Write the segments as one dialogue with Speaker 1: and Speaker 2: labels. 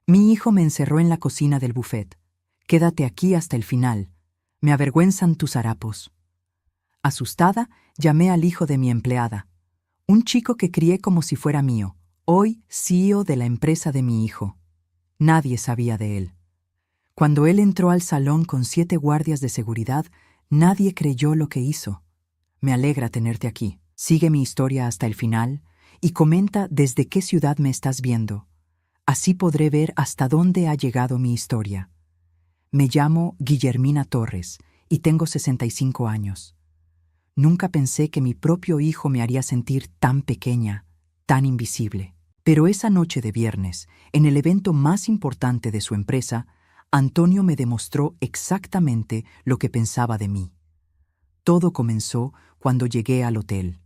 Speaker 1: Mi hijo me encerró en la cocina del buffet. Quédate aquí hasta el final. Me avergüenzan tus harapos. Asustada, llamé al hijo de mi empleada, un chico que crié como si fuera mío, hoy CEO de la empresa de mi hijo. Nadie sabía de él. Cuando él entró al salón con 7 guardias de seguridad, nadie creyó lo que hizo. Me alegra tenerte aquí. Sigue mi historia hasta el final y comenta desde qué ciudad me estás viendo. Así podré ver hasta dónde ha llegado mi historia. Me llamo Guillermina Torres y tengo 65 años. Nunca pensé que mi propio hijo me haría sentir tan pequeña, tan invisible. Pero esa noche de viernes, en el evento más importante de su empresa, Antonio me demostró exactamente lo que pensaba de mí. Todo comenzó cuando llegué al hotel.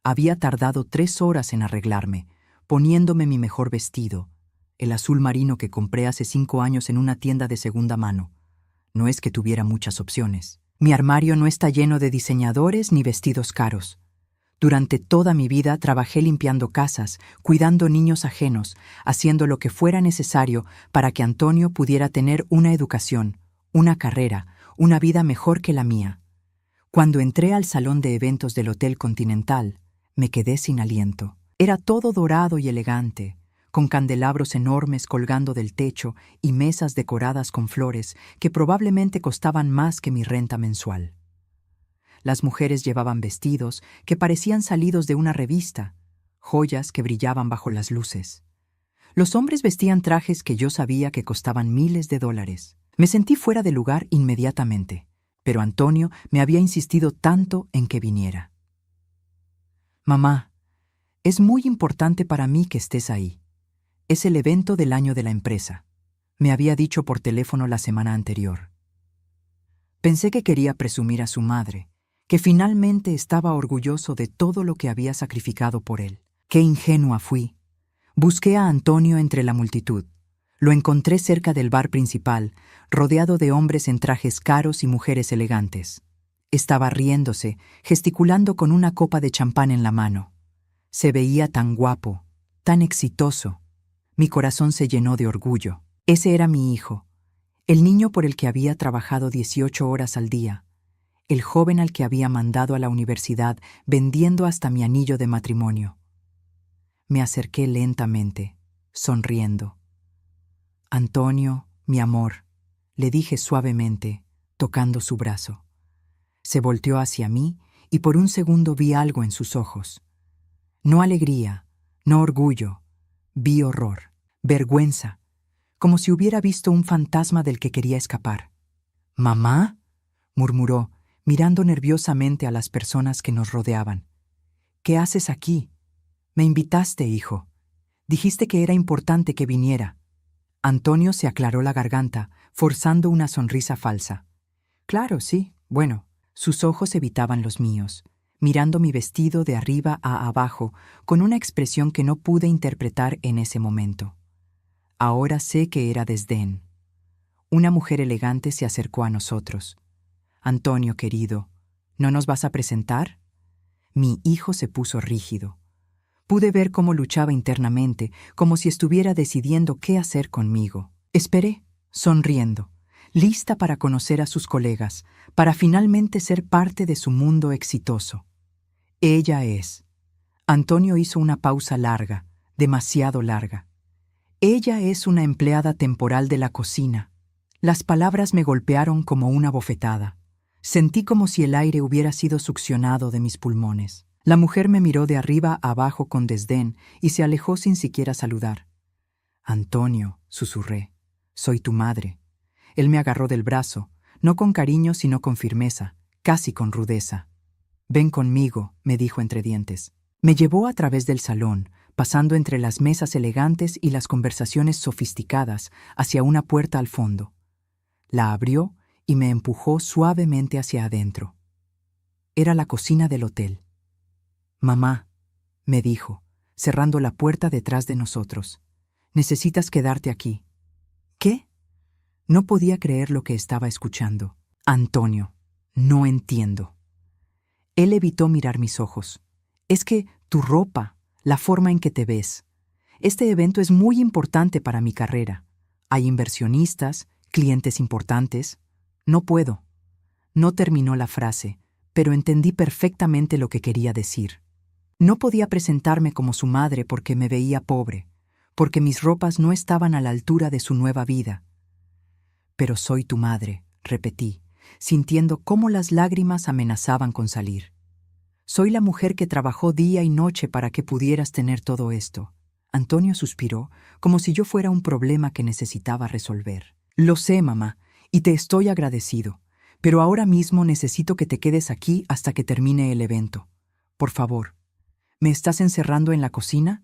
Speaker 1: Había tardado 3 horas en arreglarme, poniéndome mi mejor vestido, el azul marino que compré hace 5 años en una tienda de segunda mano. No es que tuviera muchas opciones. Mi armario no está lleno de diseñadores ni vestidos caros. Durante toda mi vida trabajé limpiando casas, cuidando niños ajenos, haciendo lo que fuera necesario para que Antonio pudiera tener una educación, una carrera, una vida mejor que la mía. Cuando entré al salón de eventos del Hotel Continental, me quedé sin aliento. Era todo dorado y elegante, con candelabros enormes colgando del techo y mesas decoradas con flores que probablemente costaban más que mi renta mensual. Las mujeres llevaban vestidos que parecían salidos de una revista, joyas que brillaban bajo las luces. Los hombres vestían trajes que yo sabía que costaban miles de dólares. Me sentí fuera de lugar inmediatamente, pero Antonio me había insistido tanto en que viniera. Mamá, es muy importante para mí que estés ahí. Es el evento del año de la empresa. Me había dicho por teléfono la semana anterior. Pensé que quería presumir a su madre, que finalmente estaba orgulloso de todo lo que había sacrificado por él. ¡Qué ingenua fui! Busqué a Antonio entre la multitud. Lo encontré cerca del bar principal, rodeado de hombres en trajes caros y mujeres elegantes. Estaba riéndose, gesticulando con una copa de champán en la mano. Se veía tan guapo, tan exitoso. Mi corazón se llenó de orgullo. Ese era mi hijo, el niño por el que había trabajado 18 horas al día, el joven al que había mandado a la universidad vendiendo hasta mi anillo de matrimonio. Me acerqué lentamente, sonriendo. Antonio, mi amor, le dije suavemente, tocando su brazo. Se volteó hacia mí y por un segundo vi algo en sus ojos. No alegría, no orgullo, vi horror, vergüenza, como si hubiera visto un fantasma del que quería escapar. «¿Mamá?», murmuró, mirando nerviosamente a las personas que nos rodeaban. «¿Qué haces aquí? Me invitaste, hijo. Dijiste que era importante que viniera». Antonio se aclaró la garganta, forzando una sonrisa falsa. «Claro, sí, bueno». Sus ojos evitaban los míos, mirando mi vestido de arriba a abajo con una expresión que no pude interpretar en ese momento. Ahora sé que era desdén. Una mujer elegante se acercó a nosotros. «Antonio, querido, ¿no nos vas a presentar?» Mi hijo se puso rígido. Pude ver cómo luchaba internamente, como si estuviera decidiendo qué hacer conmigo. Esperé, sonriendo, lista para conocer a sus colegas, para finalmente ser parte de su mundo exitoso. Ella es. Antonio hizo una pausa larga, demasiado larga. Ella es una empleada temporal de la cocina. Las palabras me golpearon como una bofetada. Sentí como si el aire hubiera sido succionado de mis pulmones. La mujer me miró de arriba a abajo con desdén y se alejó sin siquiera saludar. «Antonio», susurré, «soy tu madre». Él me agarró del brazo, no con cariño sino con firmeza, casi con rudeza. «Ven conmigo», me dijo entre dientes. Me llevó a través del salón, pasando entre las mesas elegantes y las conversaciones sofisticadas hacia una puerta al fondo. La abrió y me empujó suavemente hacia adentro. Era la cocina del hotel. «Mamá», me dijo, cerrando la puerta detrás de nosotros, «necesitas quedarte aquí». «¿Qué?». No podía creer lo que estaba escuchando. «Antonio, no entiendo». Él evitó mirar mis ojos. «Es que tu ropa, la forma en que te ves. Este evento es muy importante para mi carrera. Hay inversionistas, clientes importantes. No puedo. No terminó la frase, pero entendí perfectamente lo que quería decir. No podía presentarme como su madre porque me veía pobre, porque mis ropas no estaban a la altura de su nueva vida. Pero soy tu madre, repetí, sintiendo cómo las lágrimas amenazaban con salir. Soy la mujer que trabajó día y noche para que pudieras tener todo esto. Antonio suspiró, como si yo fuera un problema que necesitaba resolver. Lo sé, mamá, y te estoy agradecido, pero ahora mismo necesito que te quedes aquí hasta que termine el evento. Por favor. ¿Me estás encerrando en la cocina?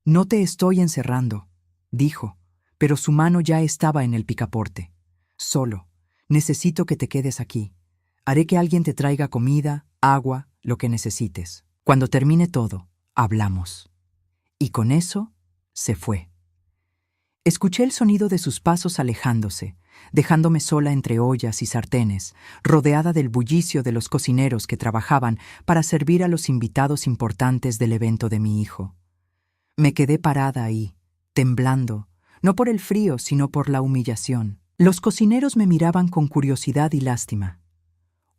Speaker 1: No te estoy encerrando, dijo, pero su mano ya estaba en el picaporte. Solo. Necesito que te quedes aquí. Haré que alguien te traiga comida, agua, lo que necesites. Cuando termine todo, hablamos. Y con eso, se fue. Escuché el sonido de sus pasos alejándose, dejándome sola entre ollas y sartenes, rodeada del bullicio de los cocineros que trabajaban para servir a los invitados importantes del evento de mi hijo. Me quedé parada ahí, temblando, no por el frío, sino por la humillación. Los cocineros me miraban con curiosidad y lástima.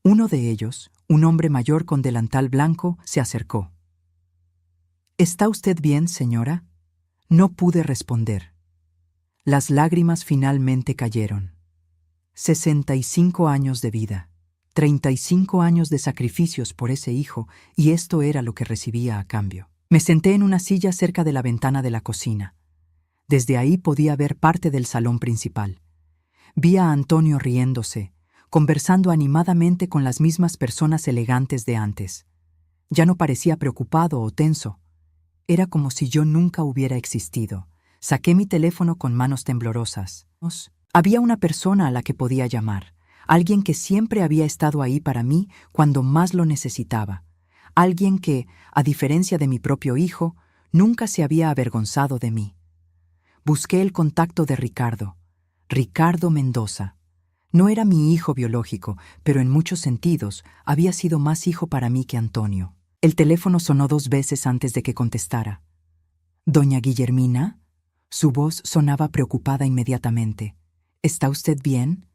Speaker 1: Uno de ellos, un hombre mayor con delantal blanco, se acercó. ¿Está usted bien, señora? No pude responder. Las lágrimas finalmente cayeron. 65 años de vida, 35 años de sacrificios por ese hijo, y esto era lo que recibía a cambio. Me senté en una silla cerca de la ventana de la cocina. Desde ahí podía ver parte del salón principal. Vi a Antonio riéndose, conversando animadamente con las mismas personas elegantes de antes. Ya no parecía preocupado o tenso. Era como si yo nunca hubiera existido. Saqué mi teléfono con manos temblorosas. Había una persona a la que podía llamar, alguien que siempre había estado ahí para mí cuando más lo necesitaba, alguien que, a diferencia de mi propio hijo, nunca se había avergonzado de mí. Busqué el contacto de Ricardo Mendoza. No era mi hijo biológico, pero en muchos sentidos había sido más hijo para mí que Antonio. El teléfono sonó 2 veces antes de que contestara. ¿Doña Guillermina? Su voz sonaba preocupada inmediatamente. ¿Está usted bien?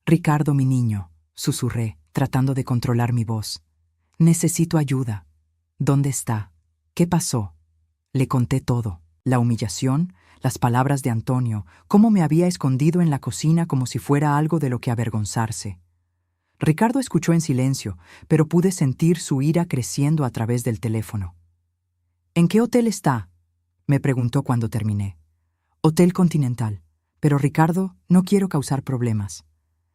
Speaker 1: Ricardo, mi niño, susurré, tratando de controlar mi voz. Necesito ayuda. ¿Dónde está? ¿Qué pasó? Le conté todo. La humillación, las palabras de Antonio, cómo me había escondido en la cocina como si fuera algo de lo que avergonzarse. Ricardo escuchó en silencio, pero pude sentir su ira creciendo a través del teléfono. ¿En qué hotel está?, me preguntó cuando terminé. Hotel Continental. Pero Ricardo, no quiero causar problemas.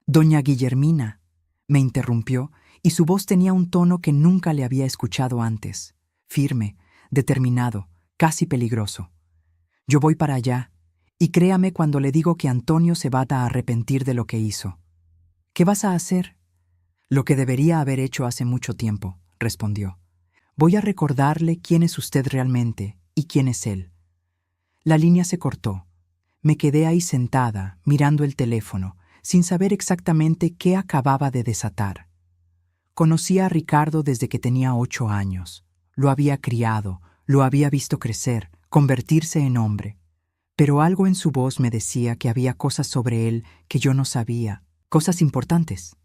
Speaker 1: Doña Guillermina, me interrumpió, y su voz tenía un tono que nunca le había escuchado antes. Firme, determinado, casi peligroso. Yo voy para allá, y créame cuando le digo que Antonio se va a arrepentir de lo que hizo. ¿Qué vas a hacer? Lo que debería haber hecho hace mucho tiempo, respondió. Voy a recordarle quién es usted realmente y quién es él. La línea se cortó. Me quedé ahí sentada, mirando el teléfono, sin saber exactamente qué acababa de desatar. Conocía a Ricardo desde que tenía 8 años. Lo había criado, lo había visto crecer, convertirse en hombre. Pero algo en su voz me decía que había cosas sobre él que yo no sabía, cosas importantes.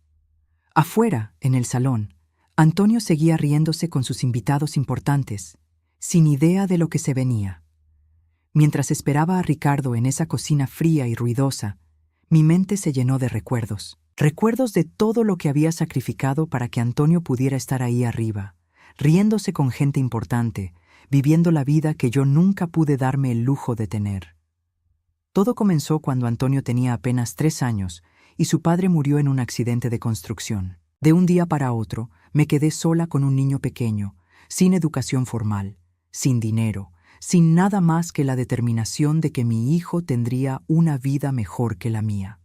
Speaker 1: Afuera, en el salón, Antonio seguía riéndose con sus invitados importantes, sin idea de lo que se venía. Mientras esperaba a Ricardo en esa cocina fría y ruidosa, mi mente se llenó de recuerdos. Recuerdos de todo lo que había sacrificado para que Antonio pudiera estar ahí arriba, riéndose con gente importante, viviendo la vida que yo nunca pude darme el lujo de tener. Todo comenzó cuando Antonio tenía apenas 3 años y su padre murió en un accidente de construcción. De un día para otro, me quedé sola con un niño pequeño, sin educación formal, sin dinero, sin nada más que la determinación de que mi hijo tendría una vida mejor que la mía.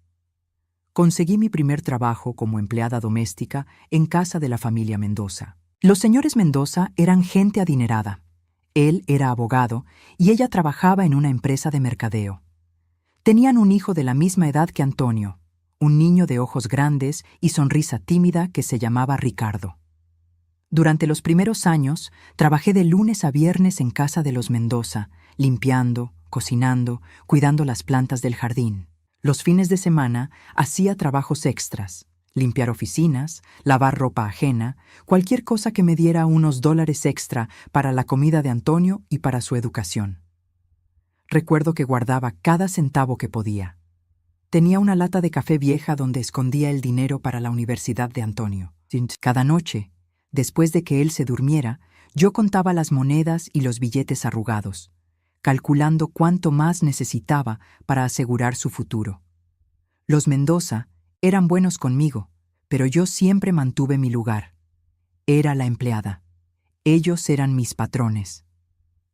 Speaker 1: Conseguí mi primer trabajo como empleada doméstica en casa de la familia Mendoza. Los señores Mendoza eran gente adinerada. Él era abogado y ella trabajaba en una empresa de mercadeo. Tenían un hijo de la misma edad que Antonio, un niño de ojos grandes y sonrisa tímida que se llamaba Ricardo. Durante los primeros años, trabajé de lunes a viernes en casa de los Mendoza, limpiando, cocinando, cuidando las plantas del jardín. Los fines de semana hacía trabajos extras, limpiar oficinas, lavar ropa ajena, cualquier cosa que me diera unos dólares extra para la comida de Antonio y para su educación. Recuerdo que guardaba cada centavo que podía. Tenía una lata de café vieja donde escondía el dinero para la universidad de Antonio. Cada noche, después de que él se durmiera, yo contaba las monedas y los billetes arrugados, calculando cuánto más necesitaba para asegurar su futuro. Los Mendoza eran buenos conmigo, pero yo siempre mantuve mi lugar. Era la empleada. Ellos eran mis patrones.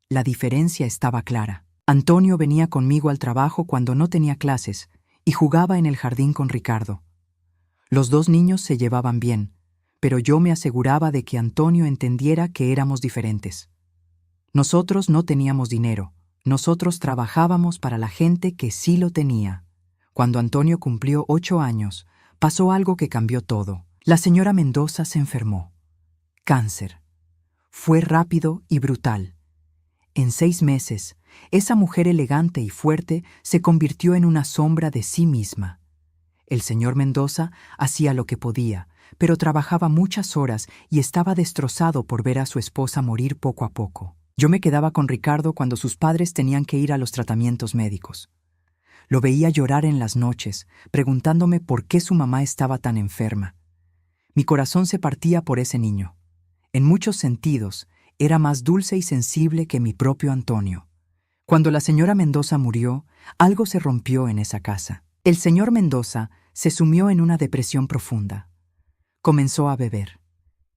Speaker 1: La diferencia estaba clara. Antonio venía conmigo al trabajo cuando no tenía clases y jugaba en el jardín con Ricardo. Los dos niños se llevaban bien, pero yo me aseguraba de que Antonio entendiera que éramos diferentes. Nosotros no teníamos dinero, nosotros trabajábamos para la gente que sí lo tenía. Cuando Antonio cumplió 8 años, pasó algo que cambió todo. La señora Mendoza se enfermó. Cáncer. Fue rápido y brutal. En 6 meses, esa mujer elegante y fuerte se convirtió en una sombra de sí misma. El señor Mendoza hacía lo que podía, pero trabajaba muchas horas y estaba destrozado por ver a su esposa morir poco a poco. Yo me quedaba con Ricardo cuando sus padres tenían que ir a los tratamientos médicos. Lo veía llorar en las noches, preguntándome por qué su mamá estaba tan enferma. Mi corazón se partía por ese niño. En muchos sentidos, era más dulce y sensible que mi propio Antonio. Cuando la señora Mendoza murió, algo se rompió en esa casa. El señor Mendoza se sumió en una depresión profunda. Comenzó a beber.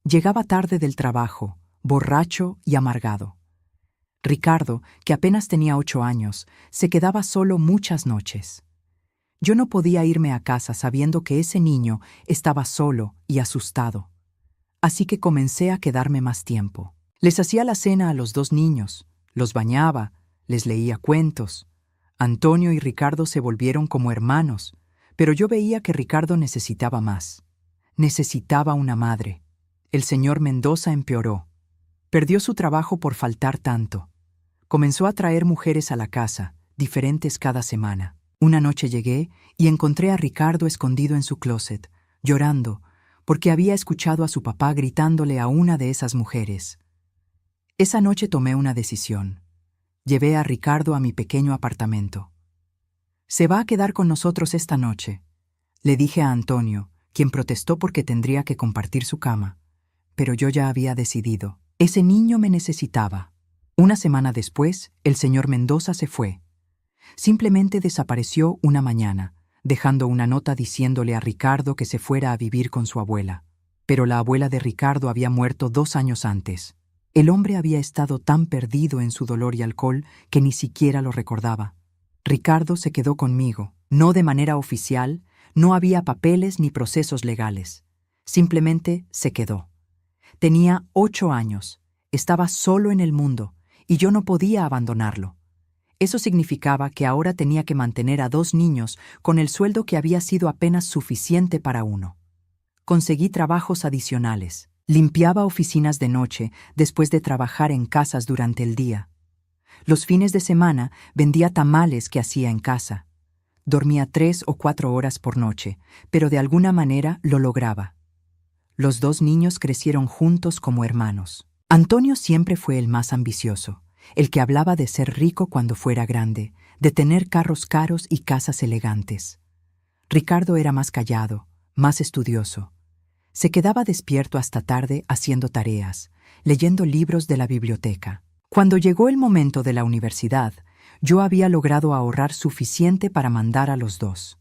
Speaker 1: Llegaba tarde del trabajo, borracho y amargado. Ricardo, que apenas tenía 8 años, se quedaba solo muchas noches. Yo no podía irme a casa sabiendo que ese niño estaba solo y asustado. Así que comencé a quedarme más tiempo. Les hacía la cena a los 2 niños, los bañaba, les leía cuentos. Antonio y Ricardo se volvieron como hermanos, pero yo veía que Ricardo necesitaba más. Necesitaba una madre. El señor Mendoza empeoró. Perdió su trabajo por faltar tanto. Comenzó a traer mujeres a la casa, diferentes cada semana. Una noche llegué y encontré a Ricardo escondido en su closet, llorando, porque había escuchado a su papá gritándole a una de esas mujeres. Esa noche tomé una decisión. Llevé a Ricardo a mi pequeño apartamento. «Se va a quedar con nosotros esta noche», le dije a Antonio, quien protestó porque tendría que compartir su cama. Pero yo ya había decidido. Ese niño me necesitaba. Una semana después, el señor Mendoza se fue. Simplemente desapareció una mañana, dejando una nota diciéndole a Ricardo que se fuera a vivir con su abuela. Pero la abuela de Ricardo había muerto 2 años antes. El hombre había estado tan perdido en su dolor y alcohol que ni siquiera lo recordaba. Ricardo se quedó conmigo, no de manera oficial, no había papeles ni procesos legales. Simplemente se quedó. Tenía 8 años, estaba solo en el mundo, y yo no podía abandonarlo. Eso significaba que ahora tenía que mantener a 2 niños con el sueldo que había sido apenas suficiente para uno. Conseguí trabajos adicionales. Limpiaba oficinas de noche después de trabajar en casas durante el día. Los fines de semana vendía tamales que hacía en casa. Dormía 3 o 4 horas por noche, pero de alguna manera lo lograba. Los 2 niños crecieron juntos como hermanos. Antonio siempre fue el más ambicioso, el que hablaba de ser rico cuando fuera grande, de tener carros caros y casas elegantes. Ricardo era más callado, más estudioso. Se quedaba despierto hasta tarde haciendo tareas, leyendo libros de la biblioteca. Cuando llegó el momento de la universidad, yo había logrado ahorrar suficiente para mandar a los 2.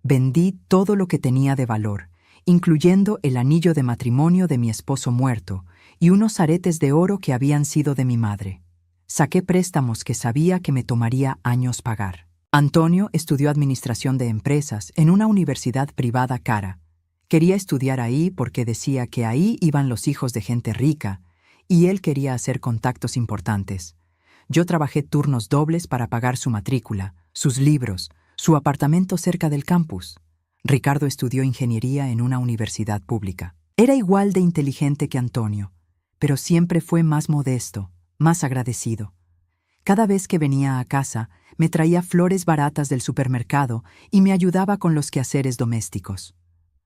Speaker 1: Vendí todo lo que tenía de valor, incluyendo el anillo de matrimonio de mi esposo muerto y unos aretes de oro que habían sido de mi madre. Saqué préstamos que sabía que me tomaría años pagar. Antonio estudió administración de empresas en una universidad privada cara. Quería estudiar ahí porque decía que ahí iban los hijos de gente rica, y él quería hacer contactos importantes. Yo trabajé turnos dobles para pagar su matrícula, sus libros, su apartamento cerca del campus. Ricardo estudió ingeniería en una universidad pública. Era igual de inteligente que Antonio, pero siempre fue más modesto, más agradecido. Cada vez que venía a casa, me traía flores baratas del supermercado y me ayudaba con los quehaceres domésticos.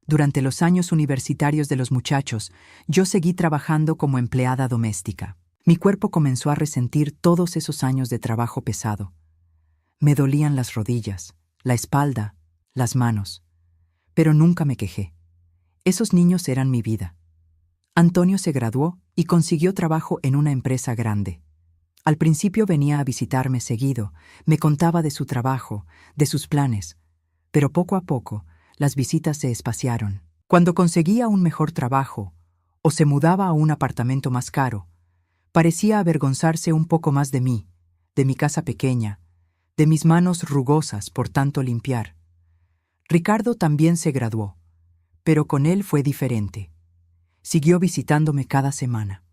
Speaker 1: Durante los años universitarios de los muchachos, yo seguí trabajando como empleada doméstica. Mi cuerpo comenzó a resentir todos esos años de trabajo pesado. Me dolían las rodillas, la espalda, las manos. Pero nunca me quejé. Esos niños eran mi vida. Antonio se graduó y consiguió trabajo en una empresa grande. Al principio venía a visitarme seguido, me contaba de su trabajo, de sus planes, pero poco a poco las visitas se espaciaron. Cuando conseguía un mejor trabajo o se mudaba a un apartamento más caro, parecía avergonzarse un poco más de mí, de mi casa pequeña, de mis manos rugosas por tanto limpiar. Ricardo también se graduó, pero con él fue diferente. Siguió visitándome cada semana.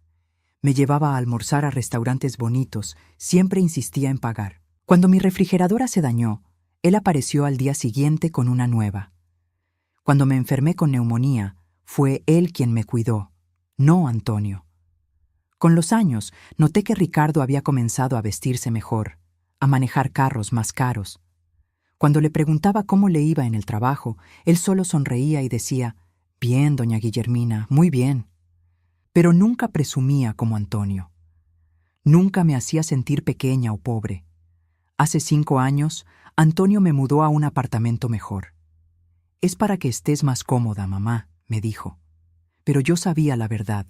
Speaker 1: Me llevaba a almorzar a restaurantes bonitos, siempre insistía en pagar. Cuando mi refrigeradora se dañó, él apareció al día siguiente con una nueva. Cuando me enfermé con neumonía, fue él quien me cuidó, no Antonio. Con los años, noté que Ricardo había comenzado a vestirse mejor, a manejar carros más caros. Cuando le preguntaba cómo le iba en el trabajo, él solo sonreía y decía, «Bien, doña Guillermina, muy bien». Pero nunca presumía como Antonio. Nunca me hacía sentir pequeña o pobre. Hace 5 años, Antonio me mudó a un apartamento mejor. «Es para que estés más cómoda, mamá», me dijo. Pero yo sabía la verdad.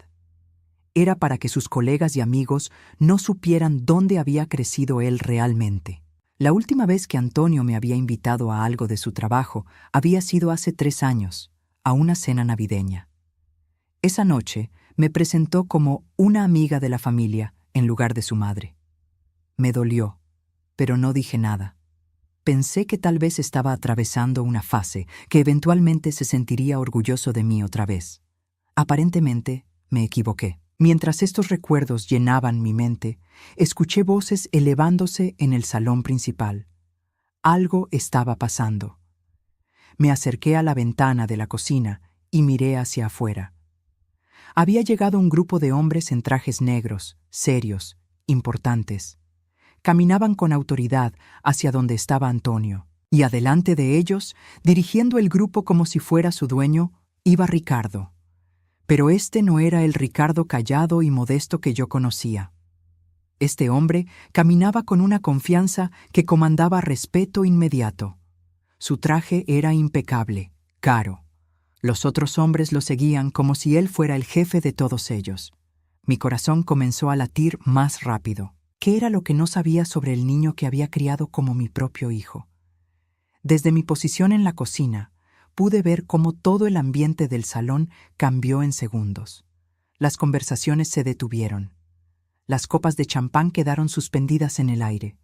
Speaker 1: Era para que sus colegas y amigos no supieran dónde había crecido él realmente. La última vez que Antonio me había invitado a algo de su trabajo había sido hace 3 años, a una cena navideña. Esa noche me presentó como una amiga de la familia en lugar de su madre. Me dolió, pero no dije nada. Pensé que tal vez estaba atravesando una fase, que eventualmente se sentiría orgulloso de mí otra vez. Aparentemente, me equivoqué. Mientras estos recuerdos llenaban mi mente, escuché voces elevándose en el salón principal. Algo estaba pasando. Me acerqué a la ventana de la cocina y miré hacia afuera. Había llegado un grupo de hombres en trajes negros, serios, importantes. Caminaban con autoridad hacia donde estaba Antonio, y adelante de ellos, dirigiendo el grupo como si fuera su dueño, iba Ricardo. Pero este no era el Ricardo callado y modesto que yo conocía. Este hombre caminaba con una confianza que comandaba respeto inmediato. Su traje era impecable, caro. Los otros hombres lo seguían como si él fuera el jefe de todos ellos. Mi corazón comenzó a latir más rápido. ¿Qué era lo que no sabía sobre el niño que había criado como mi propio hijo? Desde mi posición en la cocina, pude ver cómo todo el ambiente del salón cambió en segundos. Las conversaciones se detuvieron. Las copas de champán quedaron suspendidas en el aire.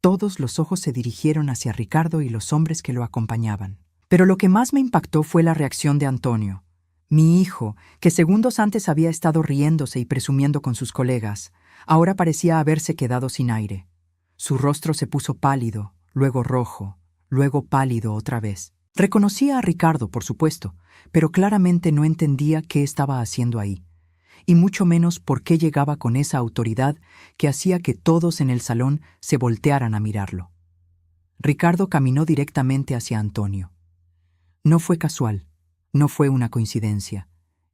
Speaker 1: Todos los ojos se dirigieron hacia Ricardo y los hombres que lo acompañaban. Pero lo que más me impactó fue la reacción de Antonio. Mi hijo, que segundos antes había estado riéndose y presumiendo con sus colegas, ahora parecía haberse quedado sin aire. Su rostro se puso pálido, luego rojo, luego pálido otra vez. Reconocía a Ricardo, por supuesto, pero claramente no entendía qué estaba haciendo ahí, y mucho menos por qué llegaba con esa autoridad que hacía que todos en el salón se voltearan a mirarlo. Ricardo caminó directamente hacia Antonio. No fue casual, no fue una coincidencia.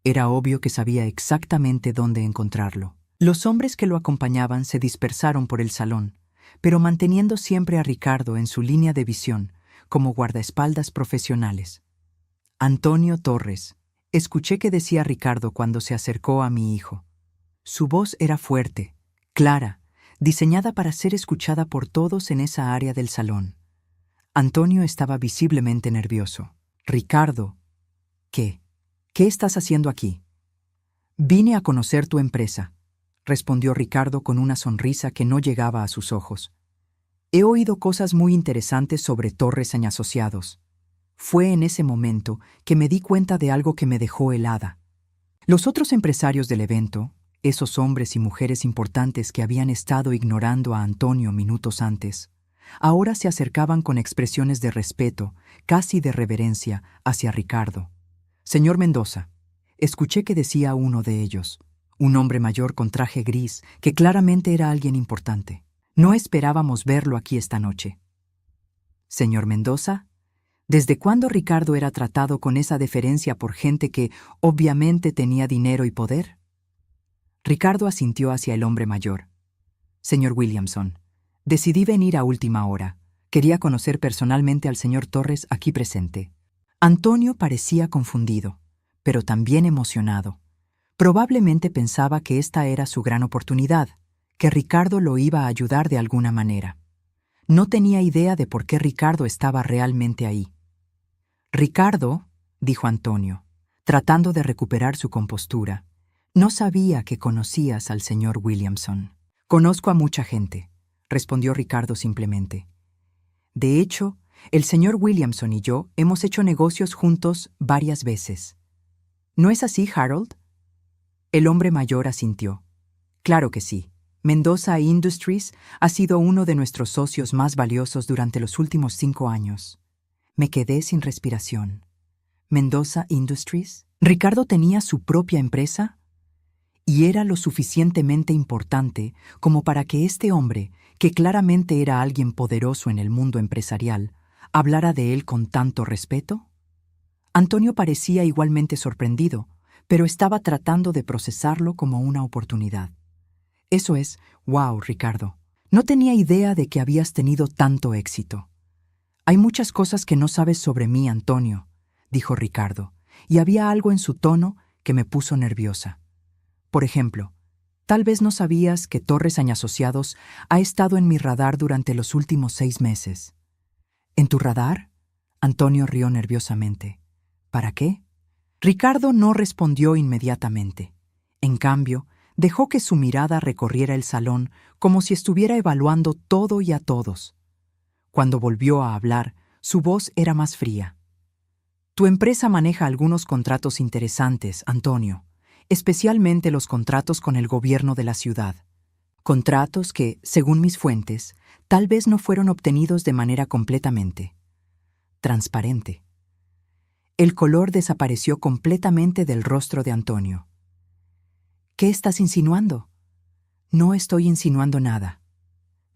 Speaker 1: Era obvio que sabía exactamente dónde encontrarlo. Los hombres que lo acompañaban se dispersaron por el salón, pero manteniendo siempre a Ricardo en su línea de visión, como guardaespaldas profesionales. Antonio Torres, escuché que decía Ricardo cuando se acercó a mi hijo. Su voz era fuerte, clara, diseñada para ser escuchada por todos en esa área del salón. Antonio estaba visiblemente nervioso. Ricardo, ¿qué? ¿Qué estás haciendo aquí? Vine a conocer tu empresa, respondió Ricardo con una sonrisa que no llegaba a sus ojos. He oído cosas muy interesantes sobre Torres & Asociados. Fue en ese momento que me di cuenta de algo que me dejó helada. Los otros empresarios del evento, esos hombres y mujeres importantes que habían estado ignorando a Antonio minutos antes, ahora se acercaban con expresiones de respeto, casi de reverencia, hacia Ricardo. «Señor Mendoza», escuché que decía uno de ellos, un hombre mayor con traje gris, que claramente era alguien importante. No esperábamos verlo aquí esta noche. Señor Mendoza, ¿desde cuándo Ricardo era tratado con esa deferencia por gente que obviamente tenía dinero y poder? Ricardo asintió hacia el hombre mayor. Señor Williamson, decidí venir a última hora. Quería conocer personalmente al señor Torres aquí presente. Antonio parecía confundido, pero también emocionado. Probablemente pensaba que esta era su gran oportunidad, que Ricardo lo iba a ayudar de alguna manera. No tenía idea de por qué Ricardo estaba realmente ahí. Ricardo, dijo Antonio, tratando de recuperar su compostura, no sabía que conocías al señor Williamson. Conozco a mucha gente, respondió Ricardo simplemente. De hecho, el señor Williamson y yo hemos hecho negocios juntos varias veces. ¿No es así, Harold? El hombre mayor asintió. Claro que sí. Mendoza Industries ha sido uno de nuestros socios más valiosos durante los últimos 5 años. Me quedé sin respiración. ¿Mendoza Industries? ¿Ricardo tenía su propia empresa? Y era lo suficientemente importante como para que este hombre, que claramente era alguien poderoso en el mundo empresarial, hablara de él con tanto respeto. Antonio parecía igualmente sorprendido, pero estaba tratando de procesarlo como una oportunidad. Eso es, wow, Ricardo. No tenía idea de que habías tenido tanto éxito. Hay muchas cosas que no sabes sobre mí, Antonio, dijo Ricardo, y había algo en su tono que me puso nerviosa. Por ejemplo, tal vez no sabías que Torres Asociados ha estado en mi radar durante los últimos 6 meses. ¿En tu radar? Antonio rió nerviosamente. ¿Para qué? Ricardo no respondió inmediatamente. En cambio, dejó que su mirada recorriera el salón como si estuviera evaluando todo y a todos. Cuando volvió a hablar, su voz era más fría. Tu empresa maneja algunos contratos interesantes, Antonio, especialmente los contratos con el gobierno de la ciudad. Contratos que, según mis fuentes, tal vez no fueron obtenidos de manera completamente transparente. El color desapareció completamente del rostro de Antonio. ¿Qué estás insinuando? No estoy insinuando nada,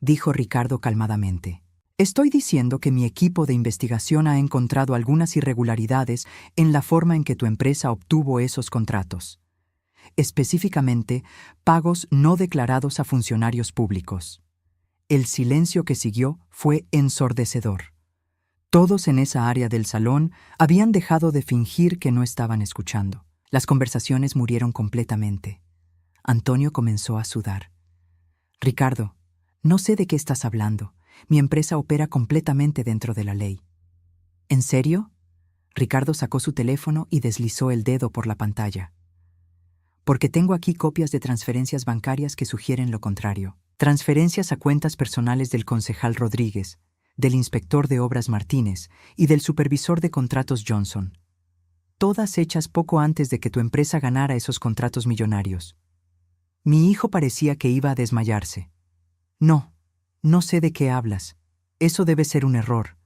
Speaker 1: dijo Ricardo calmadamente. Estoy diciendo que mi equipo de investigación ha encontrado algunas irregularidades en la forma en que tu empresa obtuvo esos contratos. Específicamente, pagos no declarados a funcionarios públicos. El silencio que siguió fue ensordecedor. Todos en esa área del salón habían dejado de fingir que no estaban escuchando. Las conversaciones murieron completamente. Antonio comenzó a sudar. Ricardo, no sé de qué estás hablando. Mi empresa opera completamente dentro de la ley. ¿En serio? Ricardo sacó su teléfono y deslizó el dedo por la pantalla. Porque tengo aquí copias de transferencias bancarias que sugieren lo contrario. Transferencias a cuentas personales del concejal Rodríguez, del inspector de obras Martínez y del supervisor de contratos Johnson. Todas hechas poco antes de que tu empresa ganara esos contratos millonarios. Mi hijo parecía que iba a desmayarse. No sé de qué hablas. Eso debe ser un error.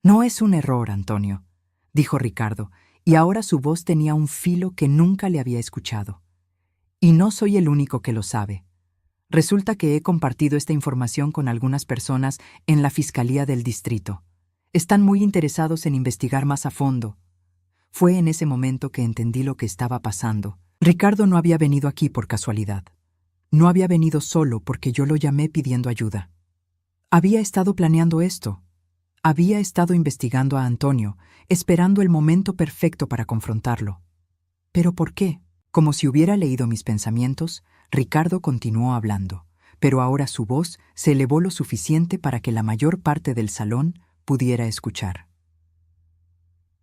Speaker 1: No es un error, Antonio, dijo Ricardo, y ahora su voz tenía un filo que nunca le había escuchado. Y no soy el único que lo sabe. Resulta que he compartido esta información con algunas personas en la Fiscalía del Distrito. Están muy interesados en investigar más a fondo. Fue en ese momento que entendí lo que estaba pasando. Ricardo no había venido aquí por casualidad. No había venido solo porque yo lo llamé pidiendo ayuda. Había estado planeando esto. Había estado investigando a Antonio, esperando el momento perfecto para confrontarlo. ¿Pero por qué? Como si hubiera leído mis pensamientos, Ricardo continuó hablando, pero ahora su voz se elevó lo suficiente para que la mayor parte del salón pudiera escuchar.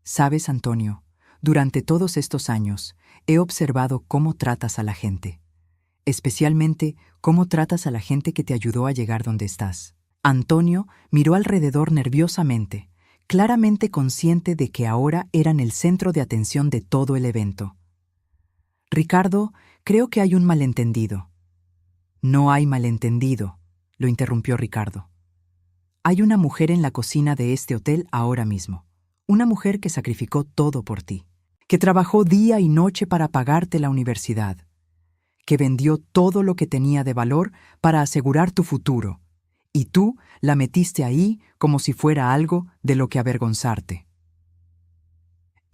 Speaker 1: Sabes, Antonio, durante todos estos años he observado cómo tratas a la gente, especialmente cómo tratas a la gente que te ayudó a llegar donde estás. Antonio miró alrededor nerviosamente, claramente consciente de que ahora eran el centro de atención de todo el evento. Ricardo, creo que hay un malentendido. No hay malentendido, lo interrumpió Ricardo. Hay una mujer en la cocina de este hotel ahora mismo. Una mujer que sacrificó todo por ti, que trabajó día y noche para pagarte la universidad, que vendió todo lo que tenía de valor para asegurar tu futuro, Y tú la metiste ahí como si fuera algo de lo que avergonzarte.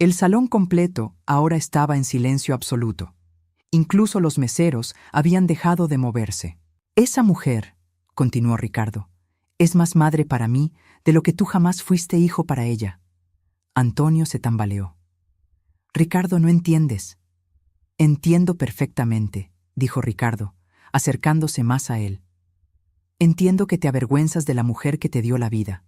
Speaker 1: El salón completo ahora estaba en silencio absoluto. Incluso los meseros habían dejado de moverse. Esa mujer, continuó Ricardo, es más madre para mí de lo que tú jamás fuiste hijo para ella. Antonio se tambaleó. Ricardo, no entiendes. Entiendo perfectamente, dijo Ricardo, acercándose más a él. Entiendo que te avergüenzas de la mujer que te dio la vida.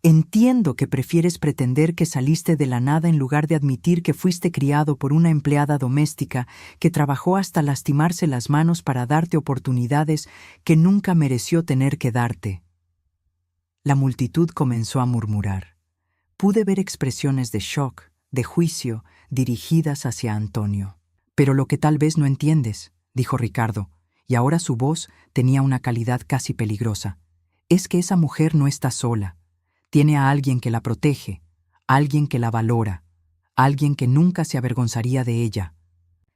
Speaker 1: Entiendo que prefieres pretender que saliste de la nada en lugar de admitir que fuiste criado por una empleada doméstica que trabajó hasta lastimarse las manos para darte oportunidades que nunca mereció tener que darte. La multitud comenzó a murmurar. Pude ver expresiones de shock, de juicio, dirigidas hacia Antonio. Pero lo que tal vez no entiendes, dijo Ricardo, y ahora su voz tenía una calidad casi peligrosa, es que esa mujer no está sola. Tiene a alguien que la protege, alguien que la valora, alguien que nunca se avergonzaría de ella.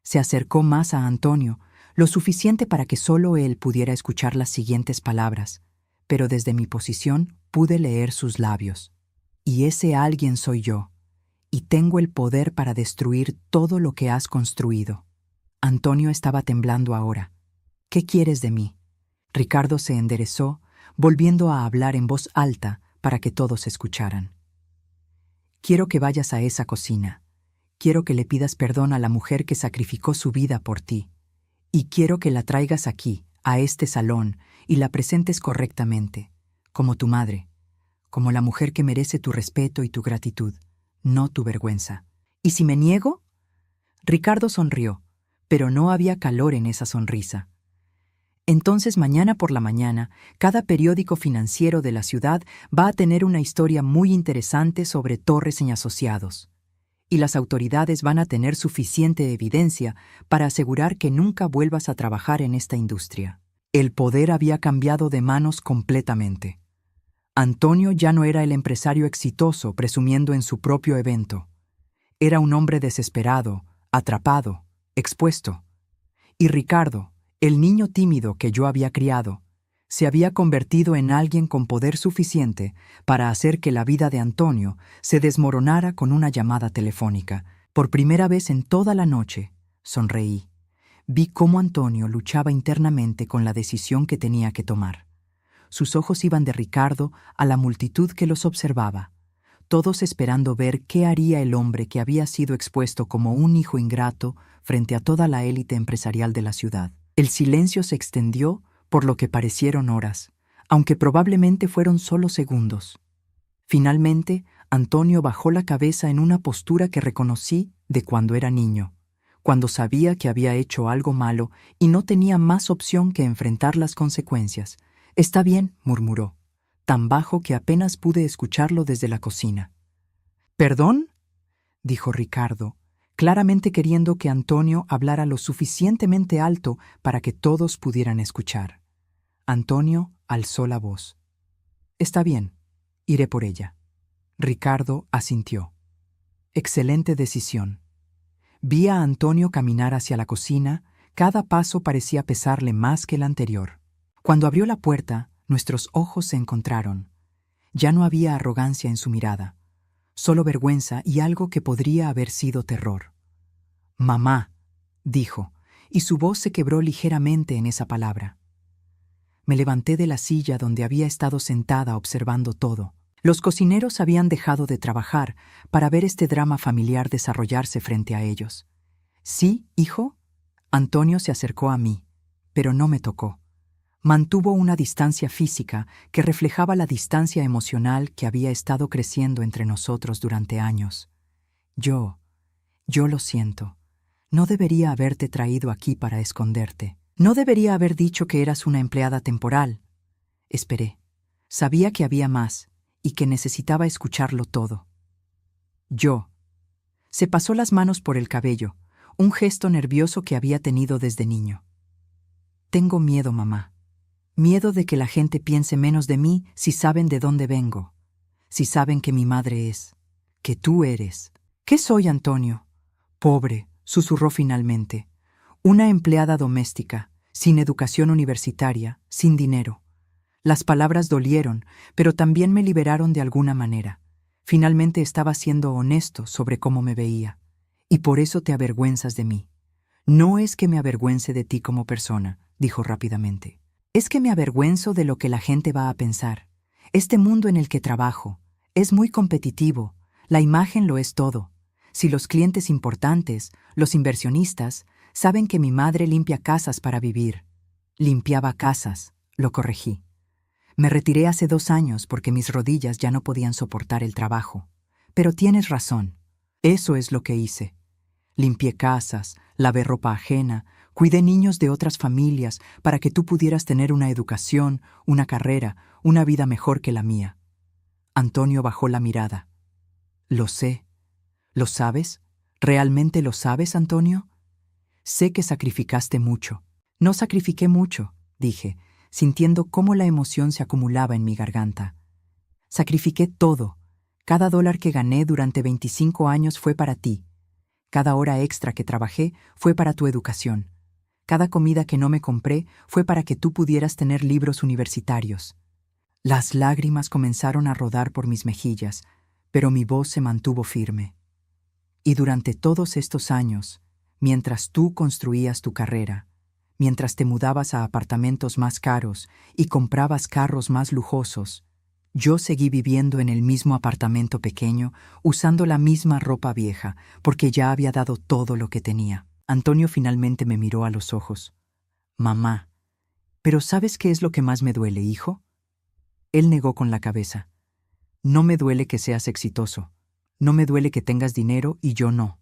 Speaker 1: Se acercó más a Antonio, lo suficiente para que solo él pudiera escuchar las siguientes palabras, pero desde mi posición pude leer sus labios. Y ese alguien soy yo, y tengo el poder para destruir todo lo que has construido. Antonio estaba temblando ahora. ¿Qué quieres de mí? Ricardo se enderezó, volviendo a hablar en voz alta para que todos escucharan. Quiero que vayas a esa cocina. Quiero que le pidas perdón a la mujer que sacrificó su vida por ti. Y quiero que la traigas aquí, a este salón, y la presentes correctamente, como tu madre, como la mujer que merece tu respeto y tu gratitud, no tu vergüenza. ¿Y si me niego? Ricardo sonrió, pero no había calor en esa sonrisa. Entonces mañana por la mañana, cada periódico financiero de la ciudad va a tener una historia muy interesante sobre Torres y Asociados. Y las autoridades van a tener suficiente evidencia para asegurar que nunca vuelvas a trabajar en esta industria. El poder había cambiado de manos completamente. Antonio ya no era el empresario exitoso presumiendo en su propio evento. Era un hombre desesperado, atrapado, expuesto. Y Ricardo, el niño tímido que yo había criado, se había convertido en alguien con poder suficiente para hacer que la vida de Antonio se desmoronara con una llamada telefónica. Por primera vez en toda la noche, sonreí. Vi cómo Antonio luchaba internamente con la decisión que tenía que tomar. Sus ojos iban de Ricardo a la multitud que los observaba, todos esperando ver qué haría el hombre que había sido expuesto como un hijo ingrato frente a toda la élite empresarial de la ciudad. El silencio se extendió por lo que parecieron horas, aunque probablemente fueron solo segundos. Finalmente, Antonio bajó la cabeza en una postura que reconocí de cuando era niño, cuando sabía que había hecho algo malo y no tenía más opción que enfrentar las consecuencias. «Está bien», murmuró, tan bajo que apenas pude escucharlo desde la cocina. «¿Perdón?», dijo Ricardo, claramente queriendo que Antonio hablara lo suficientemente alto para que todos pudieran escuchar. Antonio alzó la voz. «Está bien, iré por ella». Ricardo asintió. «Excelente decisión». Vi a Antonio caminar hacia la cocina, cada paso parecía pesarle más que el anterior. Cuando abrió la puerta, nuestros ojos se encontraron. Ya no había arrogancia en su mirada, solo vergüenza y algo que podría haber sido terror. «Mamá», dijo, y su voz se quebró ligeramente en esa palabra. Me levanté de la silla donde había estado sentada observando todo. Los cocineros habían dejado de trabajar para ver este drama familiar desarrollarse frente a ellos. «¿Sí, hijo?» Antonio se acercó a mí, pero no me tocó. Mantuvo una distancia física que reflejaba la distancia emocional que había estado creciendo entre nosotros durante años. Yo lo siento. No debería haberte traído aquí para esconderte. No debería haber dicho que eras una empleada temporal. Esperé. Sabía que había más y que necesitaba escucharlo todo. Se pasó las manos por el cabello, un gesto nervioso que había tenido desde niño. Tengo miedo, mamá. Miedo de que la gente piense menos de mí si saben de dónde vengo, si saben que mi madre es, que tú eres. ¿Qué soy, Antonio? Pobre, susurró finalmente. Una empleada doméstica, sin educación universitaria, sin dinero. Las palabras dolieron, pero también me liberaron de alguna manera. Finalmente estaba siendo honesto sobre cómo me veía. Y por eso te avergüenzas de mí. No es que me avergüence de ti como persona, dijo rápidamente. Es que me avergüenzo de lo que la gente va a pensar. Este mundo en el que trabajo es muy competitivo. La imagen lo es todo. Si los clientes importantes, los inversionistas, saben que mi madre limpia casas para vivir. Limpiaba casas, lo corregí. Me retiré hace 2 años porque mis rodillas ya no podían soportar el trabajo. Pero tienes razón. Eso es lo que hice. Limpié casas, lavé ropa ajena, cuidé niños de otras familias para que tú pudieras tener una educación, una carrera, una vida mejor que la mía. Antonio bajó la mirada. Lo sé. ¿Lo sabes? ¿Realmente lo sabes, Antonio? Sé que sacrificaste mucho. No sacrifiqué mucho, dije, sintiendo cómo la emoción se acumulaba en mi garganta. Sacrifiqué todo. Cada dólar que gané durante 25 años fue para ti. Cada hora extra que trabajé fue para tu educación. Cada comida que no me compré fue para que tú pudieras tener libros universitarios. Las lágrimas comenzaron a rodar por mis mejillas, pero mi voz se mantuvo firme. Y durante todos estos años, mientras tú construías tu carrera, mientras te mudabas a apartamentos más caros y comprabas carros más lujosos, yo seguí viviendo en el mismo apartamento pequeño, usando la misma ropa vieja, porque ya había dado todo lo que tenía. Antonio finalmente me miró a los ojos. Mamá, ¿pero sabes qué es lo que más me duele, hijo? Él negó con la cabeza. No me duele que seas exitoso. No me duele que tengas dinero y yo no.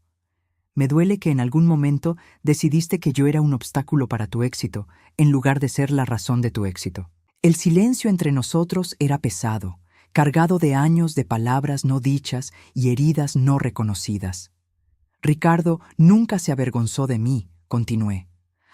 Speaker 1: Me duele que en algún momento decidiste que yo era un obstáculo para tu éxito, en lugar de ser la razón de tu éxito. El silencio entre nosotros era pesado, cargado de años de palabras no dichas y heridas no reconocidas. Ricardo nunca se avergonzó de mí, continué.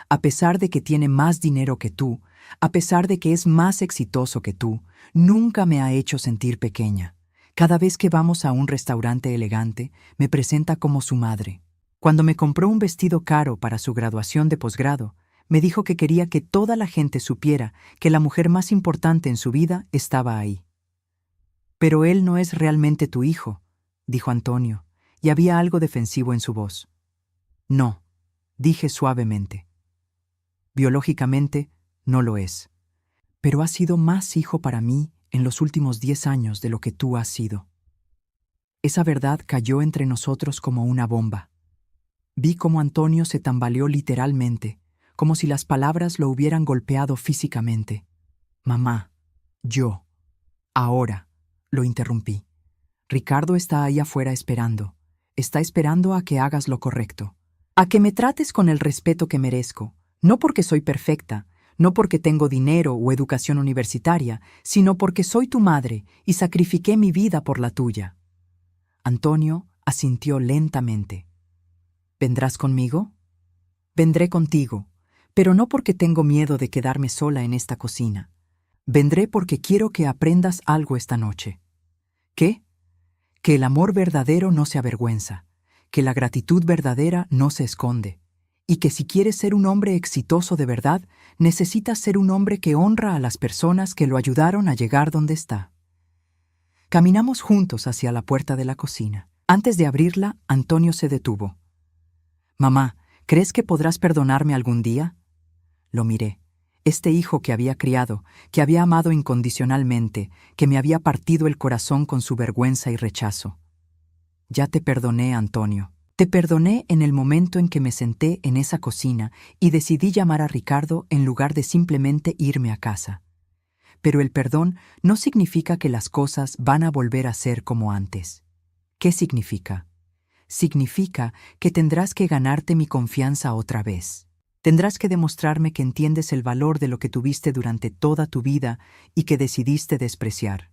Speaker 1: A pesar de que tiene más dinero que tú, a pesar de que es más exitoso que tú, nunca me ha hecho sentir pequeña. Cada vez que vamos a un restaurante elegante, me presenta como su madre. Cuando me compró un vestido caro para su graduación de posgrado, me dijo que quería que toda la gente supiera que la mujer más importante en su vida estaba ahí. Pero él no es realmente tu hijo, dijo Antonio, y había algo defensivo en su voz. No, dije suavemente. Biológicamente, no lo es. Pero ha sido más hijo para mí en los últimos 10 años de lo que tú has sido. Esa verdad cayó entre nosotros como una bomba. Vi cómo Antonio se tambaleó literalmente, como si las palabras lo hubieran golpeado físicamente. Mamá, ahora, lo interrumpí. Ricardo está ahí afuera esperando. Está esperando a que hagas lo correcto. A que me trates con el respeto que merezco, no porque soy perfecta, no porque tengo dinero o educación universitaria, sino porque soy tu madre y sacrifiqué mi vida por la tuya. Antonio asintió lentamente. ¿Vendrás conmigo? Vendré contigo, pero no porque tengo miedo de quedarme sola en esta cocina. Vendré porque quiero que aprendas algo esta noche. ¿Qué? Que el amor verdadero no se avergüenza, que la gratitud verdadera no se esconde, y que si quieres ser un hombre exitoso de verdad, necesitas ser un hombre que honra a las personas que lo ayudaron a llegar donde está. Caminamos juntos hacia la puerta de la cocina. Antes de abrirla, Antonio se detuvo. Mamá, ¿crees que podrás perdonarme algún día? Lo miré. Este hijo que había criado, que había amado incondicionalmente, que me había partido el corazón con su vergüenza y rechazo. Ya te perdoné, Antonio. Te perdoné en el momento en que me senté en esa cocina y decidí llamar a Ricardo en lugar de simplemente irme a casa. Pero el perdón no significa que las cosas van a volver a ser como antes. ¿Qué significa? Significa que tendrás que ganarte mi confianza otra vez. Tendrás que demostrarme que entiendes el valor de lo que tuviste durante toda tu vida y que decidiste despreciar.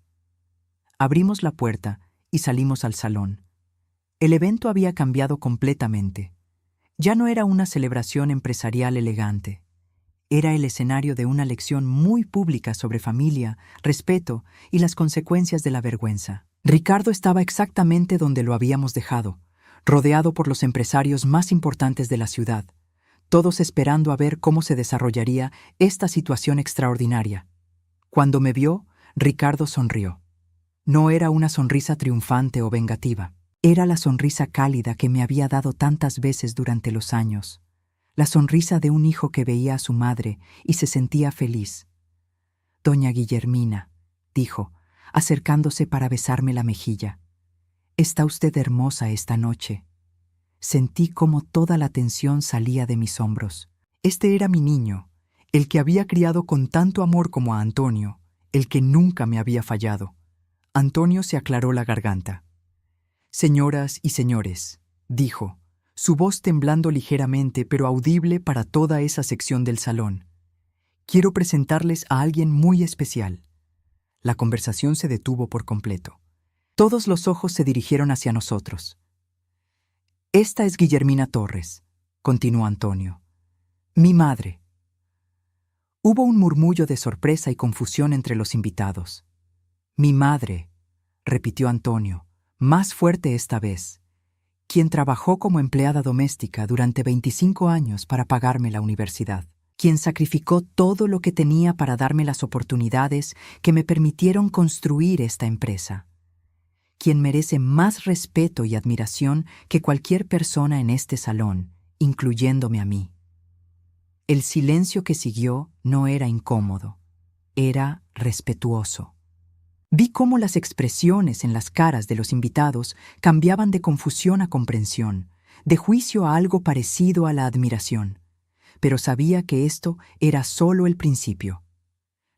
Speaker 1: Abrimos la puerta y salimos al salón. El evento había cambiado completamente. Ya no era una celebración empresarial elegante. Era el escenario de una lección muy pública sobre familia, respeto y las consecuencias de la vergüenza. Ricardo estaba exactamente donde lo habíamos dejado, rodeado por los empresarios más importantes de la ciudad, todos esperando a ver cómo se desarrollaría esta situación extraordinaria. Cuando me vio, Ricardo sonrió. No era una sonrisa triunfante o vengativa. Era la sonrisa cálida que me había dado tantas veces durante los años. La sonrisa de un hijo que veía a su madre y se sentía feliz. «Doña Guillermina», dijo, acercándose para besarme la mejilla. «Está usted hermosa esta noche». Sentí cómo toda la tensión salía de mis hombros. Este era mi niño, el que había criado con tanto amor como a Antonio, el que nunca me había fallado. Antonio se aclaró la garganta. «Señoras y señores», dijo, su voz temblando ligeramente pero audible para toda esa sección del salón. «Quiero presentarles a alguien muy especial». La conversación se detuvo por completo. Todos los ojos se dirigieron hacia nosotros. «Esta es Guillermina Torres», continuó Antonio. «Mi madre». Hubo un murmullo de sorpresa y confusión entre los invitados. «Mi madre», repitió Antonio, más fuerte esta vez, quien trabajó como empleada doméstica durante 25 años para pagarme la universidad, quien sacrificó todo lo que tenía para darme las oportunidades que me permitieron construir esta empresa, quien merece más respeto y admiración que cualquier persona en este salón, incluyéndome a mí. El silencio que siguió no era incómodo, era respetuoso. Vi cómo las expresiones en las caras de los invitados cambiaban de confusión a comprensión, de juicio a algo parecido a la admiración. Pero sabía que esto era solo el principio.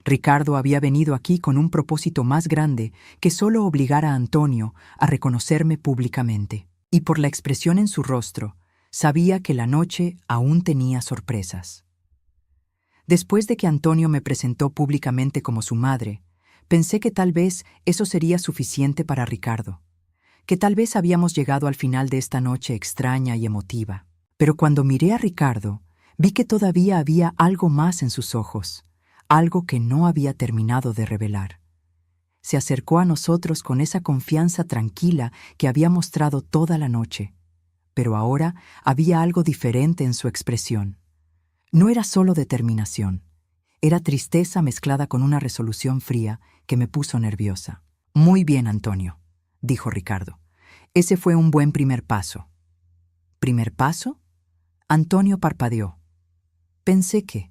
Speaker 1: Ricardo había venido aquí con un propósito más grande que solo obligar a Antonio a reconocerme públicamente. Y por la expresión en su rostro, sabía que la noche aún tenía sorpresas. Después de que Antonio me presentó públicamente como su madre, pensé que tal vez eso sería suficiente para Ricardo, que tal vez habíamos llegado al final de esta noche extraña y emotiva. Pero cuando miré a Ricardo, vi que todavía había algo más en sus ojos, algo que no había terminado de revelar. Se acercó a nosotros con esa confianza tranquila que había mostrado toda la noche, pero ahora había algo diferente en su expresión. No era solo determinación, era tristeza mezclada con una resolución fría que me puso nerviosa. «Muy bien, Antonio», dijo Ricardo. «Ese fue un buen primer paso». «¿Primer paso?» Antonio parpadeó. «Pensé que».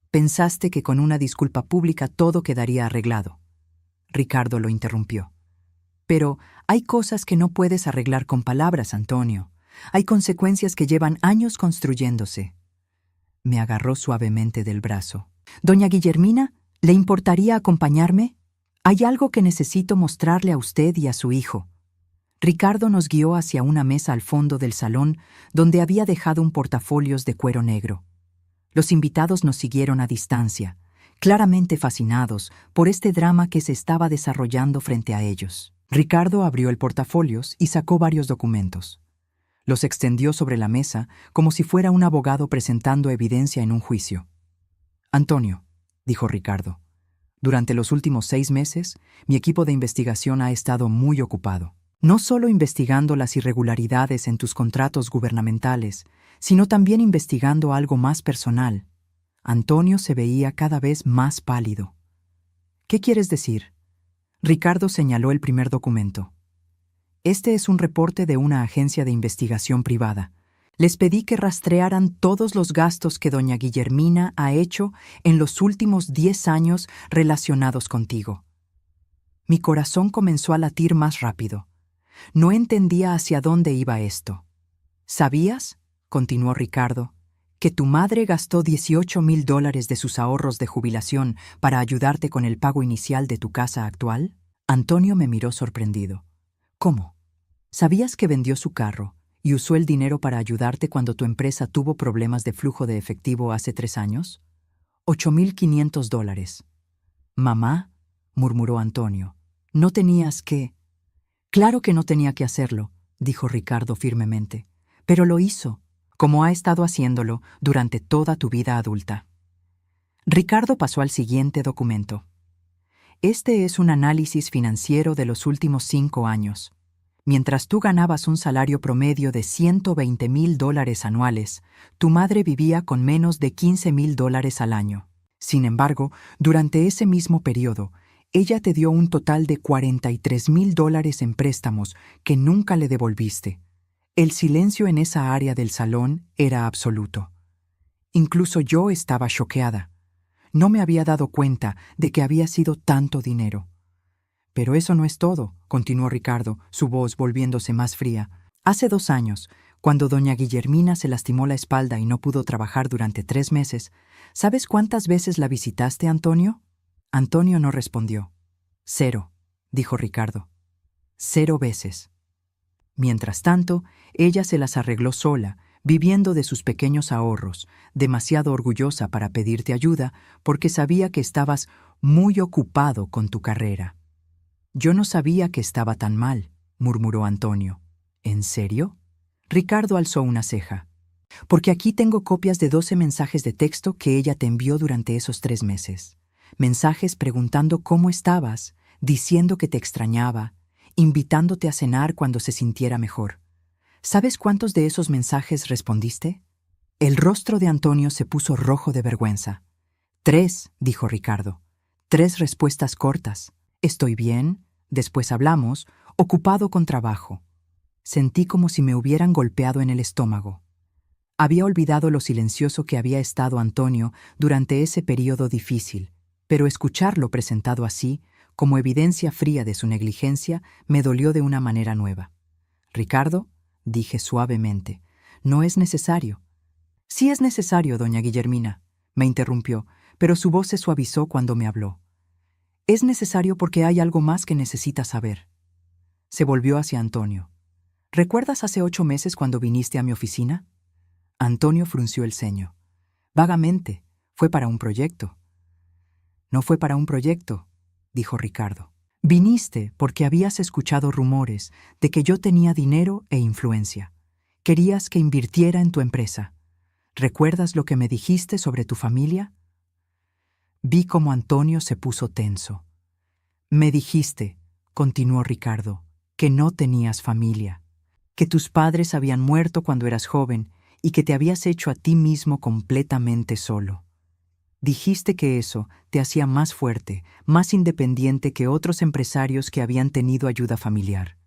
Speaker 1: «Pensaste que con una disculpa pública todo quedaría arreglado». Ricardo lo interrumpió. «Pero hay cosas que no puedes arreglar con palabras, Antonio. Hay consecuencias que llevan años construyéndose». Me agarró suavemente del brazo. «Doña Guillermina, ¿le importaría acompañarme? Hay algo que necesito mostrarle a usted y a su hijo». Ricardo nos guió hacia una mesa al fondo del salón donde había dejado un portafolios de cuero negro. Los invitados nos siguieron a distancia, claramente fascinados por este drama que se estaba desarrollando frente a ellos. Ricardo abrió el portafolios y sacó varios documentos. Los extendió sobre la mesa como si fuera un abogado presentando evidencia en un juicio. «Antonio», dijo Ricardo, «durante los últimos 6 meses, mi equipo de investigación ha estado muy ocupado. No solo investigando las irregularidades en tus contratos gubernamentales, sino también investigando algo más personal». Antonio se veía cada vez más pálido. «¿Qué quieres decir?» Ricardo señaló el primer documento. «Este es un reporte de una agencia de investigación privada. Les pedí que rastrearan todos los gastos que doña Guillermina ha hecho en los últimos 10 años relacionados contigo». Mi corazón comenzó a latir más rápido. No entendía hacia dónde iba esto. «¿Sabías?», continuó Ricardo, «que tu madre gastó $18,000 de sus ahorros de jubilación para ayudarte con el pago inicial de tu casa actual?» Antonio me miró sorprendido. «¿Cómo? ¿Sabías que vendió su carro y usó el dinero para ayudarte cuando tu empresa tuvo problemas de flujo de efectivo hace 3 años? $8,500. «Mamá», murmuró Antonio, «no tenías que». «Claro que no tenía que hacerlo», dijo Ricardo firmemente, «pero lo hizo, como ha estado haciéndolo durante toda tu vida adulta». Ricardo pasó al siguiente documento. «Este es un análisis financiero de los últimos 5 años. Mientras tú ganabas un salario promedio de $120,000 anuales, tu madre vivía con menos de $15,000 al año. Sin embargo, durante ese mismo periodo, ella te dio un total de $43,000 en préstamos que nunca le devolviste. El silencio en esa área del salón era absoluto. Incluso yo estaba choqueada. No me había dado cuenta de que había sido tanto dinero. Pero eso no es todo, continuó Ricardo, su voz volviéndose más fría. Hace 2 años, cuando doña Guillermina se lastimó la espalda y no pudo trabajar durante 3 meses, ¿sabes cuántas veces la visitaste, Antonio? Antonio no respondió. 0, dijo Ricardo. 0 veces. Mientras tanto, ella se las arregló sola, viviendo de sus pequeños ahorros, demasiado orgullosa para pedirte ayuda porque sabía que estabas muy ocupado con tu carrera. Yo no sabía que estaba tan mal, murmuró Antonio. ¿En serio? Ricardo alzó una ceja. Porque aquí tengo copias de 12 mensajes de texto que ella te envió durante esos 3 meses. Mensajes preguntando cómo estabas, diciendo que te extrañaba, invitándote a cenar cuando se sintiera mejor. ¿Sabes cuántos de esos mensajes respondiste? El rostro de Antonio se puso rojo de vergüenza. 3, dijo Ricardo. 3 respuestas cortas. Estoy bien, después hablamos, ocupado con trabajo. Sentí como si me hubieran golpeado en el estómago. Había olvidado lo silencioso que había estado Antonio durante ese período difícil, pero escucharlo presentado así, como evidencia fría de su negligencia, me dolió de una manera nueva. Ricardo, dije suavemente, no es necesario. Sí es necesario, doña Guillermina, me interrumpió, pero su voz se suavizó cuando me habló. Es necesario porque hay algo más que necesita saber. Se volvió hacia Antonio. ¿Recuerdas hace 8 meses cuando viniste a mi oficina? Antonio frunció el ceño. Vagamente, fue para un proyecto. No fue para un proyecto, dijo Ricardo. Viniste porque habías escuchado rumores de que yo tenía dinero e influencia. Querías que invirtiera en tu empresa. ¿Recuerdas lo que me dijiste sobre tu familia? Vi cómo Antonio se puso tenso. Me dijiste, continuó Ricardo, que no tenías familia, que tus padres habían muerto cuando eras joven y que te habías hecho a ti mismo completamente solo. Dijiste que eso te hacía más fuerte, más independiente que otros empresarios que habían tenido ayuda familiar.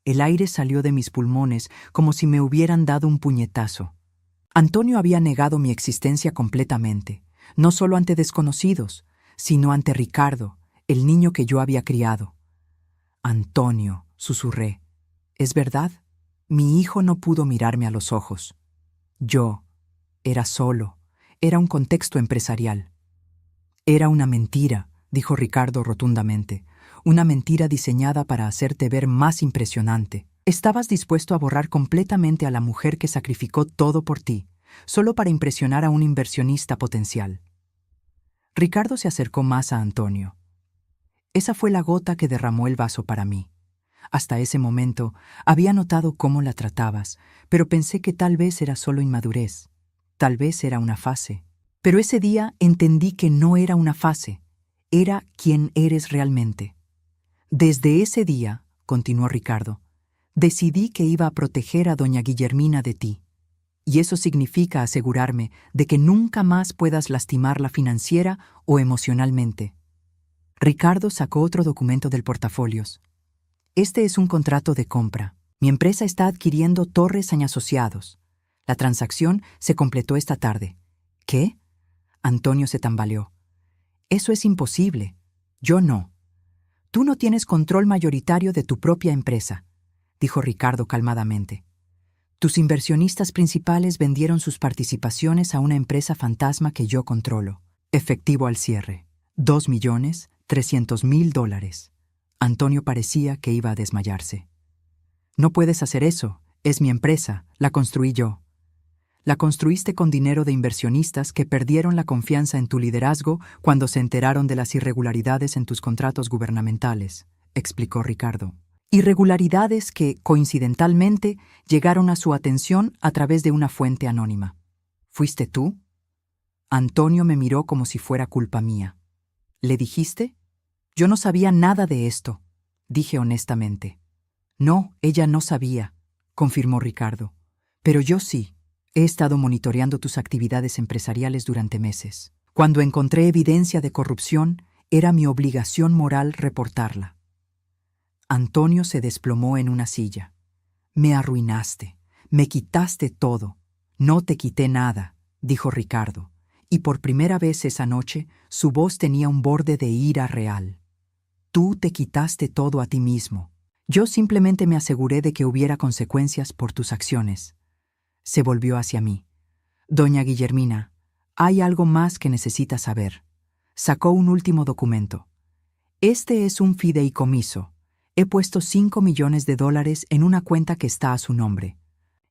Speaker 1: El aire salió de mis pulmones como si me hubieran dado un puñetazo. Antonio había negado mi existencia completamente, no solo ante desconocidos, sino ante Ricardo, el niño que yo había criado. Antonio, susurré, ¿es verdad? Mi hijo no pudo mirarme a los ojos. Yo era solo, era un contexto empresarial. Era una mentira, dijo Ricardo rotundamente, una mentira diseñada para hacerte ver más impresionante. Estabas dispuesto a borrar completamente a la mujer que sacrificó todo por ti, solo para impresionar a un inversionista potencial. Ricardo se acercó más a Antonio. Esa fue la gota que derramó el vaso para mí. Hasta ese momento había notado cómo la tratabas, pero pensé que tal vez era solo inmadurez, tal vez era una fase. Pero ese día entendí que no era una fase, era quien eres realmente. Desde ese día, continuó Ricardo, decidí que iba a proteger a doña Guillermina de ti. Y eso significa asegurarme de que nunca más puedas lastimarla financiera o emocionalmente. Ricardo sacó otro documento del portafolios. Este es un contrato de compra. Mi empresa está adquiriendo Torres Asociados. La transacción se completó esta tarde. ¿Qué? Antonio se tambaleó. Eso es imposible. Yo no. Tú no tienes control mayoritario de tu propia empresa, dijo Ricardo calmadamente. Tus inversionistas principales vendieron sus participaciones a una empresa fantasma que yo controlo. Efectivo al cierre. $2,300,000. Antonio parecía que iba a desmayarse. No puedes hacer eso. Es mi empresa. La construí yo. La construiste con dinero de inversionistas que perdieron la confianza en tu liderazgo cuando se enteraron de las irregularidades en tus contratos gubernamentales, explicó Ricardo. Irregularidades que, coincidentalmente, llegaron a su atención a través de una fuente anónima. ¿Fuiste tú? Antonio me miró como si fuera culpa mía. ¿Le dijiste? Yo no sabía nada de esto, dije honestamente. No, ella no sabía, confirmó Ricardo. Pero yo sí. He estado monitoreando tus actividades empresariales durante meses. Cuando encontré evidencia de corrupción, era mi obligación moral reportarla. Antonio se desplomó en una silla. Me arruinaste, me quitaste todo. No te quité nada, dijo Ricardo, y por primera vez esa noche su voz tenía un borde de ira real. Tú te quitaste todo a ti mismo. Yo simplemente me aseguré de que hubiera consecuencias por tus acciones. Se volvió hacia mí. Doña Guillermina, hay algo más que necesita saber. Sacó un último documento. Este es un fideicomiso. He puesto $5 millones en una cuenta que está a su nombre.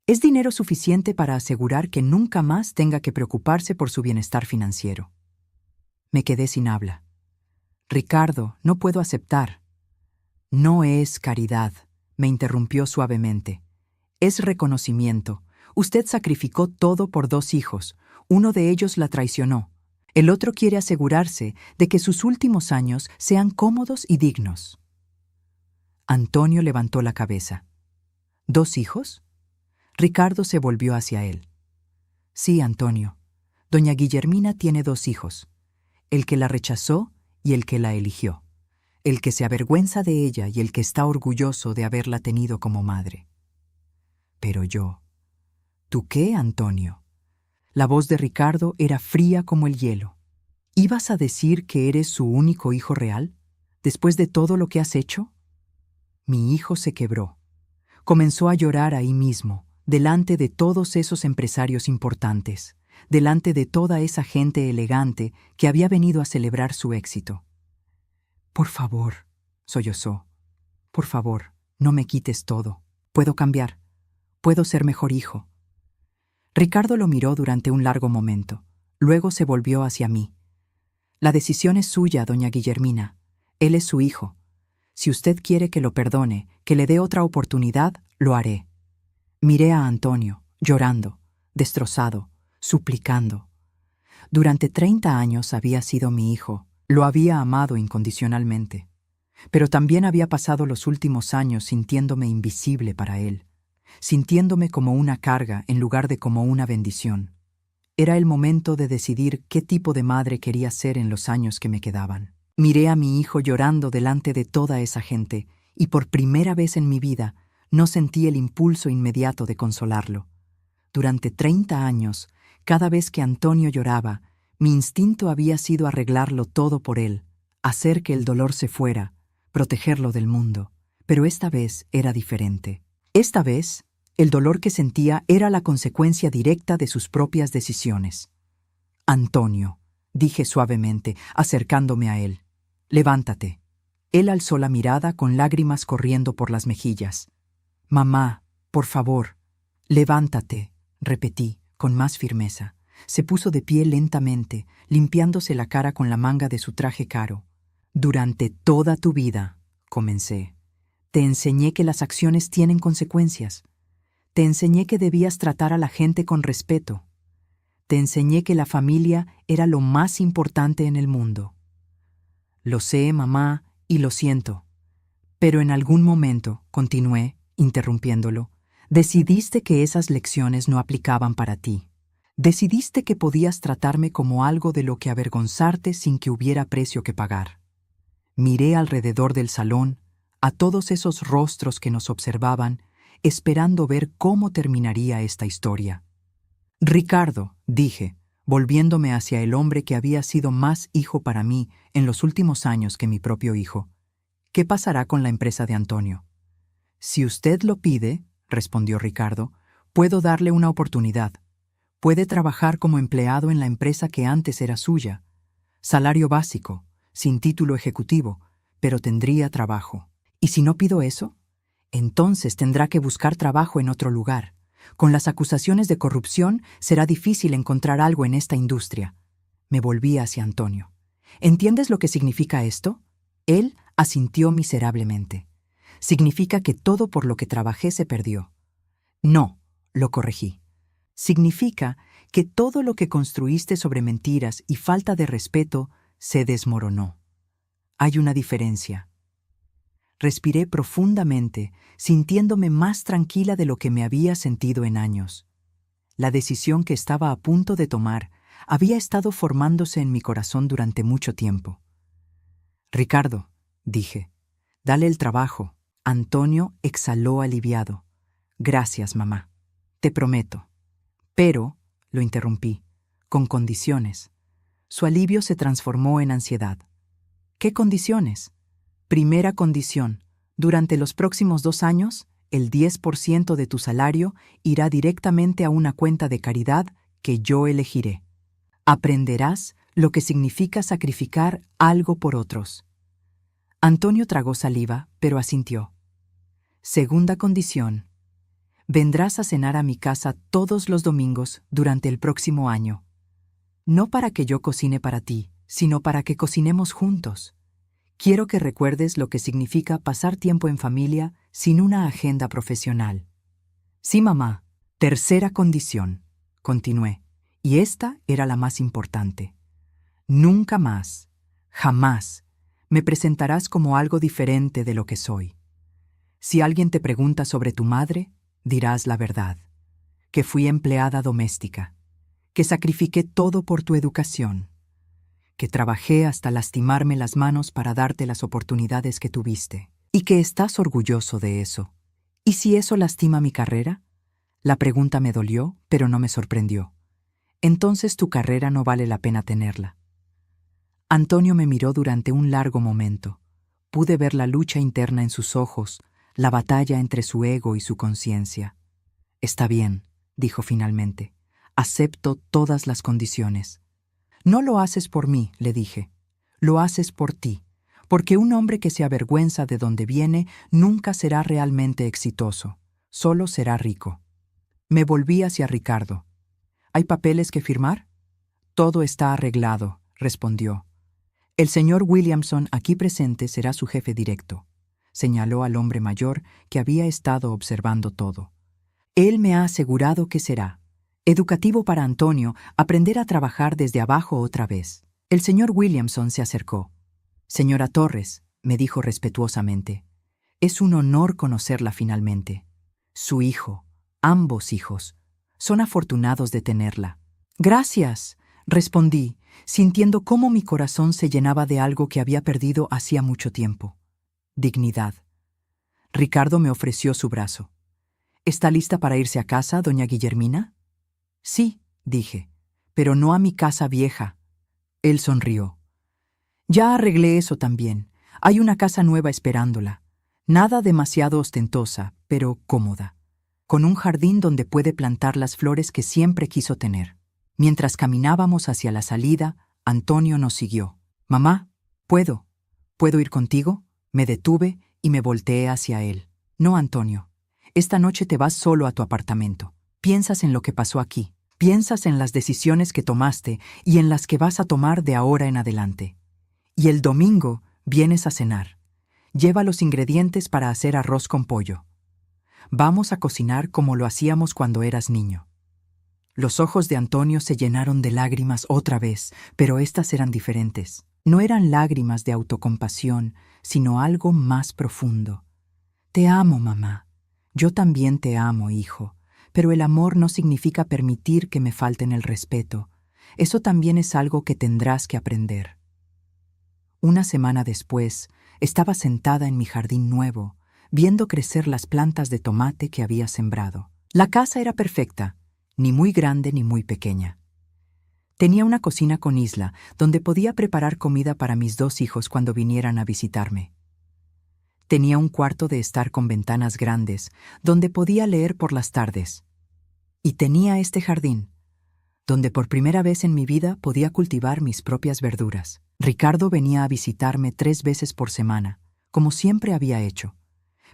Speaker 1: Es dinero suficiente para asegurar que nunca más tenga que preocuparse por su bienestar financiero. Me quedé sin habla. Ricardo, no puedo aceptar. No es caridad, me interrumpió suavemente. Es reconocimiento. Usted sacrificó todo por 2 hijos. Uno de ellos la traicionó. El otro quiere asegurarse de que sus últimos años sean cómodos y dignos. Antonio levantó la cabeza. ¿2 hijos? Ricardo se volvió hacia él. Sí, Antonio. Doña Guillermina tiene 2 hijos. El que la rechazó y el que la eligió. El que se avergüenza de ella y el que está orgulloso de haberla tenido como madre. Pero yo... ¿Tú qué, Antonio? La voz de Ricardo era fría como el hielo. ¿Ibas a decir que eres su único hijo real, después de todo lo que has hecho? Mi hijo se quebró. Comenzó a llorar ahí mismo, delante de todos esos empresarios importantes, delante de toda esa gente elegante que había venido a celebrar su éxito. Por favor, sollozó. Por favor, no me quites todo. Puedo cambiar. Puedo ser mejor hijo. Ricardo lo miró durante un largo momento. Luego se volvió hacia mí. La decisión es suya, doña Guillermina. Él es su hijo. Si usted quiere que lo perdone, que le dé otra oportunidad, lo haré. Miré a Antonio, llorando, destrozado, suplicando. Durante 30 años había sido mi hijo. Lo había amado incondicionalmente. Pero también había pasado los últimos años sintiéndome invisible para él, sintiéndome como una carga en lugar de como una bendición. Era el momento de decidir qué tipo de madre quería ser en los años que me quedaban. Miré a mi hijo llorando delante de toda esa gente, y por primera vez en mi vida no sentí el impulso inmediato de consolarlo. Durante 30 años, cada vez que Antonio lloraba, mi instinto había sido arreglarlo todo por él, hacer que el dolor se fuera, protegerlo del mundo. Pero esta vez era diferente. Esta vez, el dolor que sentía era la consecuencia directa de sus propias decisiones. Antonio, dije suavemente, acercándome a él. Levántate. Él alzó la mirada con lágrimas corriendo por las mejillas. Mamá, por favor, levántate, repetí, con más firmeza. Se puso de pie lentamente, limpiándose la cara con la manga de su traje caro. Durante toda tu vida, comencé, te enseñé que las acciones tienen consecuencias. Te enseñé que debías tratar a la gente con respeto. Te enseñé que la familia era lo más importante en el mundo. Lo sé, mamá, y lo siento. Pero en algún momento, continué, interrumpiéndolo, decidiste que esas lecciones no aplicaban para ti. Decidiste que podías tratarme como algo de lo que avergonzarte sin que hubiera precio que pagar. Miré alrededor del salón, a todos esos rostros que nos observaban, esperando ver cómo terminaría esta historia. Ricardo, dije, volviéndome hacia el hombre que había sido más hijo para mí en los últimos años que mi propio hijo. ¿Qué pasará con la empresa de Antonio? Si usted lo pide, respondió Ricardo, puedo darle una oportunidad. Puede trabajar como empleado en la empresa que antes era suya. Salario básico, sin título ejecutivo, pero tendría trabajo. ¿Y si no pido eso? Entonces tendrá que buscar trabajo en otro lugar. Con las acusaciones de corrupción será difícil encontrar algo en esta industria. Me volví hacia Antonio. ¿Entiendes lo que significa esto? Él asintió miserablemente. Significa que todo por lo que trabajé se perdió. No, lo corregí. Significa que todo lo que construiste sobre mentiras y falta de respeto se desmoronó. Hay una diferencia. Respiré profundamente, sintiéndome más tranquila de lo que me había sentido en años. La decisión que estaba a punto de tomar había estado formándose en mi corazón durante mucho tiempo. «Ricardo», dije, «dale el trabajo». Antonio exhaló aliviado. «Gracias, mamá. Te prometo». «Pero», lo interrumpí, «con condiciones». Su alivio se transformó en ansiedad. «¿Qué condiciones?» «Primera condición. Durante los próximos 2 años, el 10% de tu salario irá directamente a una cuenta de caridad que yo elegiré. Aprenderás lo que significa sacrificar algo por otros». Antonio tragó saliva, pero asintió. «Segunda condición. Vendrás a cenar a mi casa todos los domingos durante el próximo año. No para que yo cocine para ti, sino para que cocinemos juntos. Quiero que recuerdes lo que significa pasar tiempo en familia sin una agenda profesional». «Sí, mamá». «Tercera condición», continué, y esta era la más importante. «Nunca más, jamás, me presentarás como algo diferente de lo que soy. Si alguien te pregunta sobre tu madre, dirás la verdad, que fui empleada doméstica, que sacrifiqué todo por tu educación, que trabajé hasta lastimarme las manos para darte las oportunidades que tuviste, y que estás orgulloso de eso. ¿Y si eso lastima mi carrera?». La pregunta me dolió, pero no me sorprendió. «Entonces tu carrera no vale la pena tenerla». Antonio me miró durante un largo momento. Pude ver la lucha interna en sus ojos, la batalla entre su ego y su conciencia. «Está bien», dijo finalmente. «Acepto todas las condiciones». «No lo haces por mí», le dije. «Lo haces por ti, porque un hombre que se avergüenza de dónde viene nunca será realmente exitoso, solo será rico». Me volví hacia Ricardo. «¿Hay papeles que firmar?» «Todo está arreglado», respondió. «El señor Williamson aquí presente será su jefe directo», señaló al hombre mayor que había estado observando todo. «Él me ha asegurado que será educativo para Antonio aprender a trabajar desde abajo otra vez». El señor Williamson se acercó. «Señora Torres», me dijo respetuosamente, «es un honor conocerla finalmente. Su hijo, ambos hijos, son afortunados de tenerla». «Gracias», respondí, sintiendo cómo mi corazón se llenaba de algo que había perdido hacía mucho tiempo. Dignidad. Ricardo me ofreció su brazo. «¿Está lista para irse a casa, doña Guillermina?» «Sí», dije, «pero no a mi casa vieja». Él sonrió. «Ya arreglé eso también. Hay una casa nueva esperándola. Nada demasiado ostentosa, pero cómoda, con un jardín donde puede plantar las flores que siempre quiso tener». Mientras caminábamos hacia la salida, Antonio nos siguió. «Mamá, ¿puedo ir contigo?» Me detuve y me volteé hacia él. «No, Antonio. Esta noche te vas solo a tu apartamento. Piensas en lo que pasó aquí. Piensas en las decisiones que tomaste y en las que vas a tomar de ahora en adelante. Y el domingo vienes a cenar. Lleva los ingredientes para hacer arroz con pollo. Vamos a cocinar como lo hacíamos cuando eras niño». Los ojos de Antonio se llenaron de lágrimas otra vez, pero estas eran diferentes. No eran lágrimas de autocompasión, sino algo más profundo. «Te amo, mamá. Yo también te amo, hijo. Pero el amor no significa permitir que me falten el respeto. Eso también es algo que tendrás que aprender». Una semana después, estaba sentada en mi jardín nuevo, viendo crecer las plantas de tomate que había sembrado. La casa era perfecta, ni muy grande ni muy pequeña. Tenía una cocina con isla, donde podía preparar comida para mis 2 hijos cuando vinieran a visitarme. Tenía un cuarto de estar con ventanas grandes, donde podía leer por las tardes. Y tenía este jardín, donde por primera vez en mi vida podía cultivar mis propias verduras. Ricardo venía a visitarme 3 veces por semana, como siempre había hecho.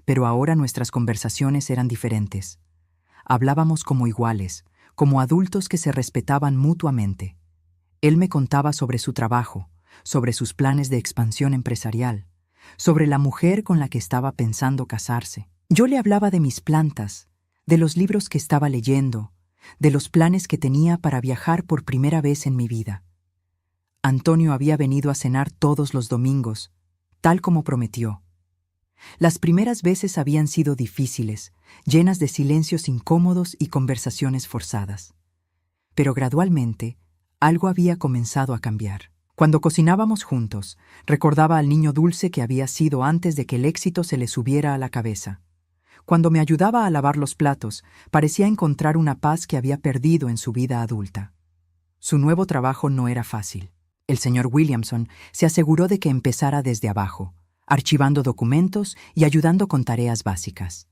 Speaker 1: Pero ahora nuestras conversaciones eran diferentes. Hablábamos como iguales, como adultos que se respetaban mutuamente. Él me contaba sobre su trabajo, sobre sus planes de expansión empresarial, sobre la mujer con la que estaba pensando casarse. Yo le hablaba de mis plantas, de los libros que estaba leyendo, de los planes que tenía para viajar por primera vez en mi vida. Antonio había venido a cenar todos los domingos, tal como prometió. Las primeras veces habían sido difíciles, llenas de silencios incómodos y conversaciones forzadas. Pero gradualmente, Algo había comenzado a cambiar. Cuando cocinábamos juntos, recordaba al niño dulce que había sido antes de que el éxito se le subiera a la cabeza. Cuando me ayudaba a lavar los platos, parecía encontrar una paz que había perdido en su vida adulta. Su nuevo trabajo no era fácil. El señor Williamson se aseguró de que empezara desde abajo, archivando documentos y ayudando con tareas básicas.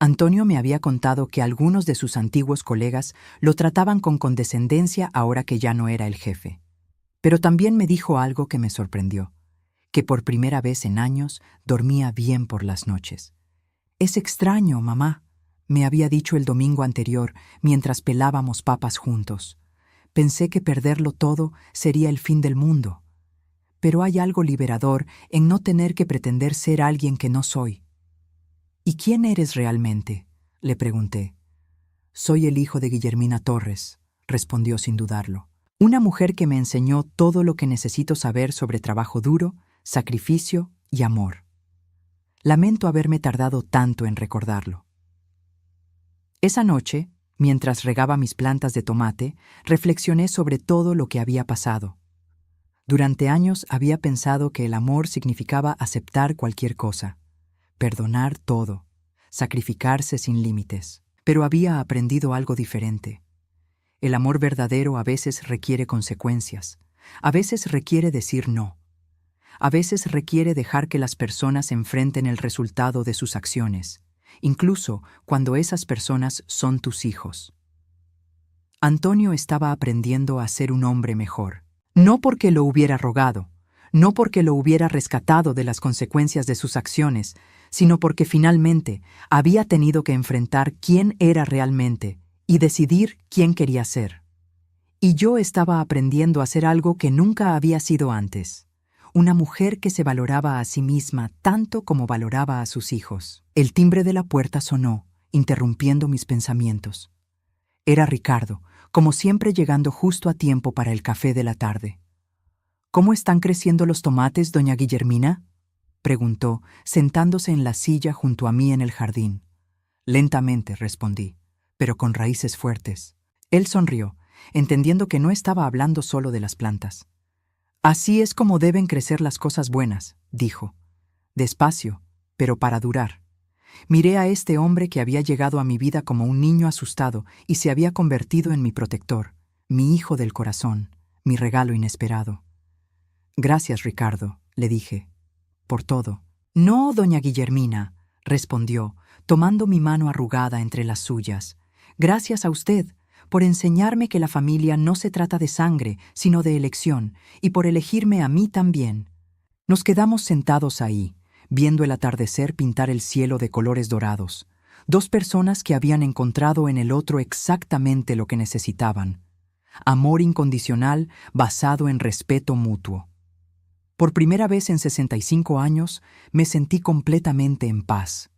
Speaker 1: Antonio me había contado que algunos de sus antiguos colegas lo trataban con condescendencia ahora que ya no era el jefe. Pero también me dijo algo que me sorprendió, que por primera vez en años dormía bien por las noches. «Es extraño, mamá», me había dicho el domingo anterior mientras pelábamos papas juntos. Pensé que perderlo todo sería el fin del mundo. Pero hay algo liberador en no tener que pretender ser alguien que no soy. «¿Y quién eres realmente?», le pregunté. «Soy el hijo de Guillermina Torres», respondió sin dudarlo. «Una mujer que me enseñó todo lo que necesito saber sobre trabajo duro, sacrificio y amor. Lamento haberme tardado tanto en recordarlo». Esa noche, mientras regaba mis plantas de tomate, reflexioné sobre todo lo que había pasado. Durante años había pensado que el amor significaba aceptar cualquier cosa, perdonar todo, sacrificarse sin límites. Pero había aprendido algo diferente. El amor verdadero a veces requiere consecuencias, a veces requiere decir no, a veces requiere dejar que las personas enfrenten el resultado de sus acciones, incluso cuando esas personas son tus hijos. Antonio estaba aprendiendo a ser un hombre mejor, no porque lo hubiera rogado, no porque lo hubiera rescatado de las consecuencias de sus acciones, sino porque finalmente había tenido que enfrentar quién era realmente y decidir quién quería ser. Y yo estaba aprendiendo a ser algo que nunca había sido antes, una mujer que se valoraba a sí misma tanto como valoraba a sus hijos. El timbre de la puerta sonó, interrumpiendo mis pensamientos. Era Ricardo, como siempre llegando justo a tiempo para el café de la tarde. «¿Cómo están creciendo los tomates, doña Guillermina?», preguntó, sentándose en la silla junto a mí en el jardín. «Lentamente», respondí, «pero con raíces fuertes». Él sonrió, entendiendo que no estaba hablando solo de las plantas. «Así es como deben crecer las cosas buenas», dijo. «Despacio, pero para durar». Miré a este hombre que había llegado a mi vida como un niño asustado y se había convertido en mi protector, mi hijo del corazón, mi regalo inesperado. «Gracias, Ricardo», le dije, «por todo». «No, doña Guillermina», respondió, tomando mi mano arrugada entre las suyas. «Gracias a usted, por enseñarme que la familia no se trata de sangre, sino de elección, y por elegirme a mí también». Nos quedamos sentados ahí, viendo el atardecer pintar el cielo de colores dorados. Dos personas que habían encontrado en el otro exactamente lo que necesitaban. Amor incondicional basado en respeto mutuo. Por primera vez en 65 años me sentí completamente en paz.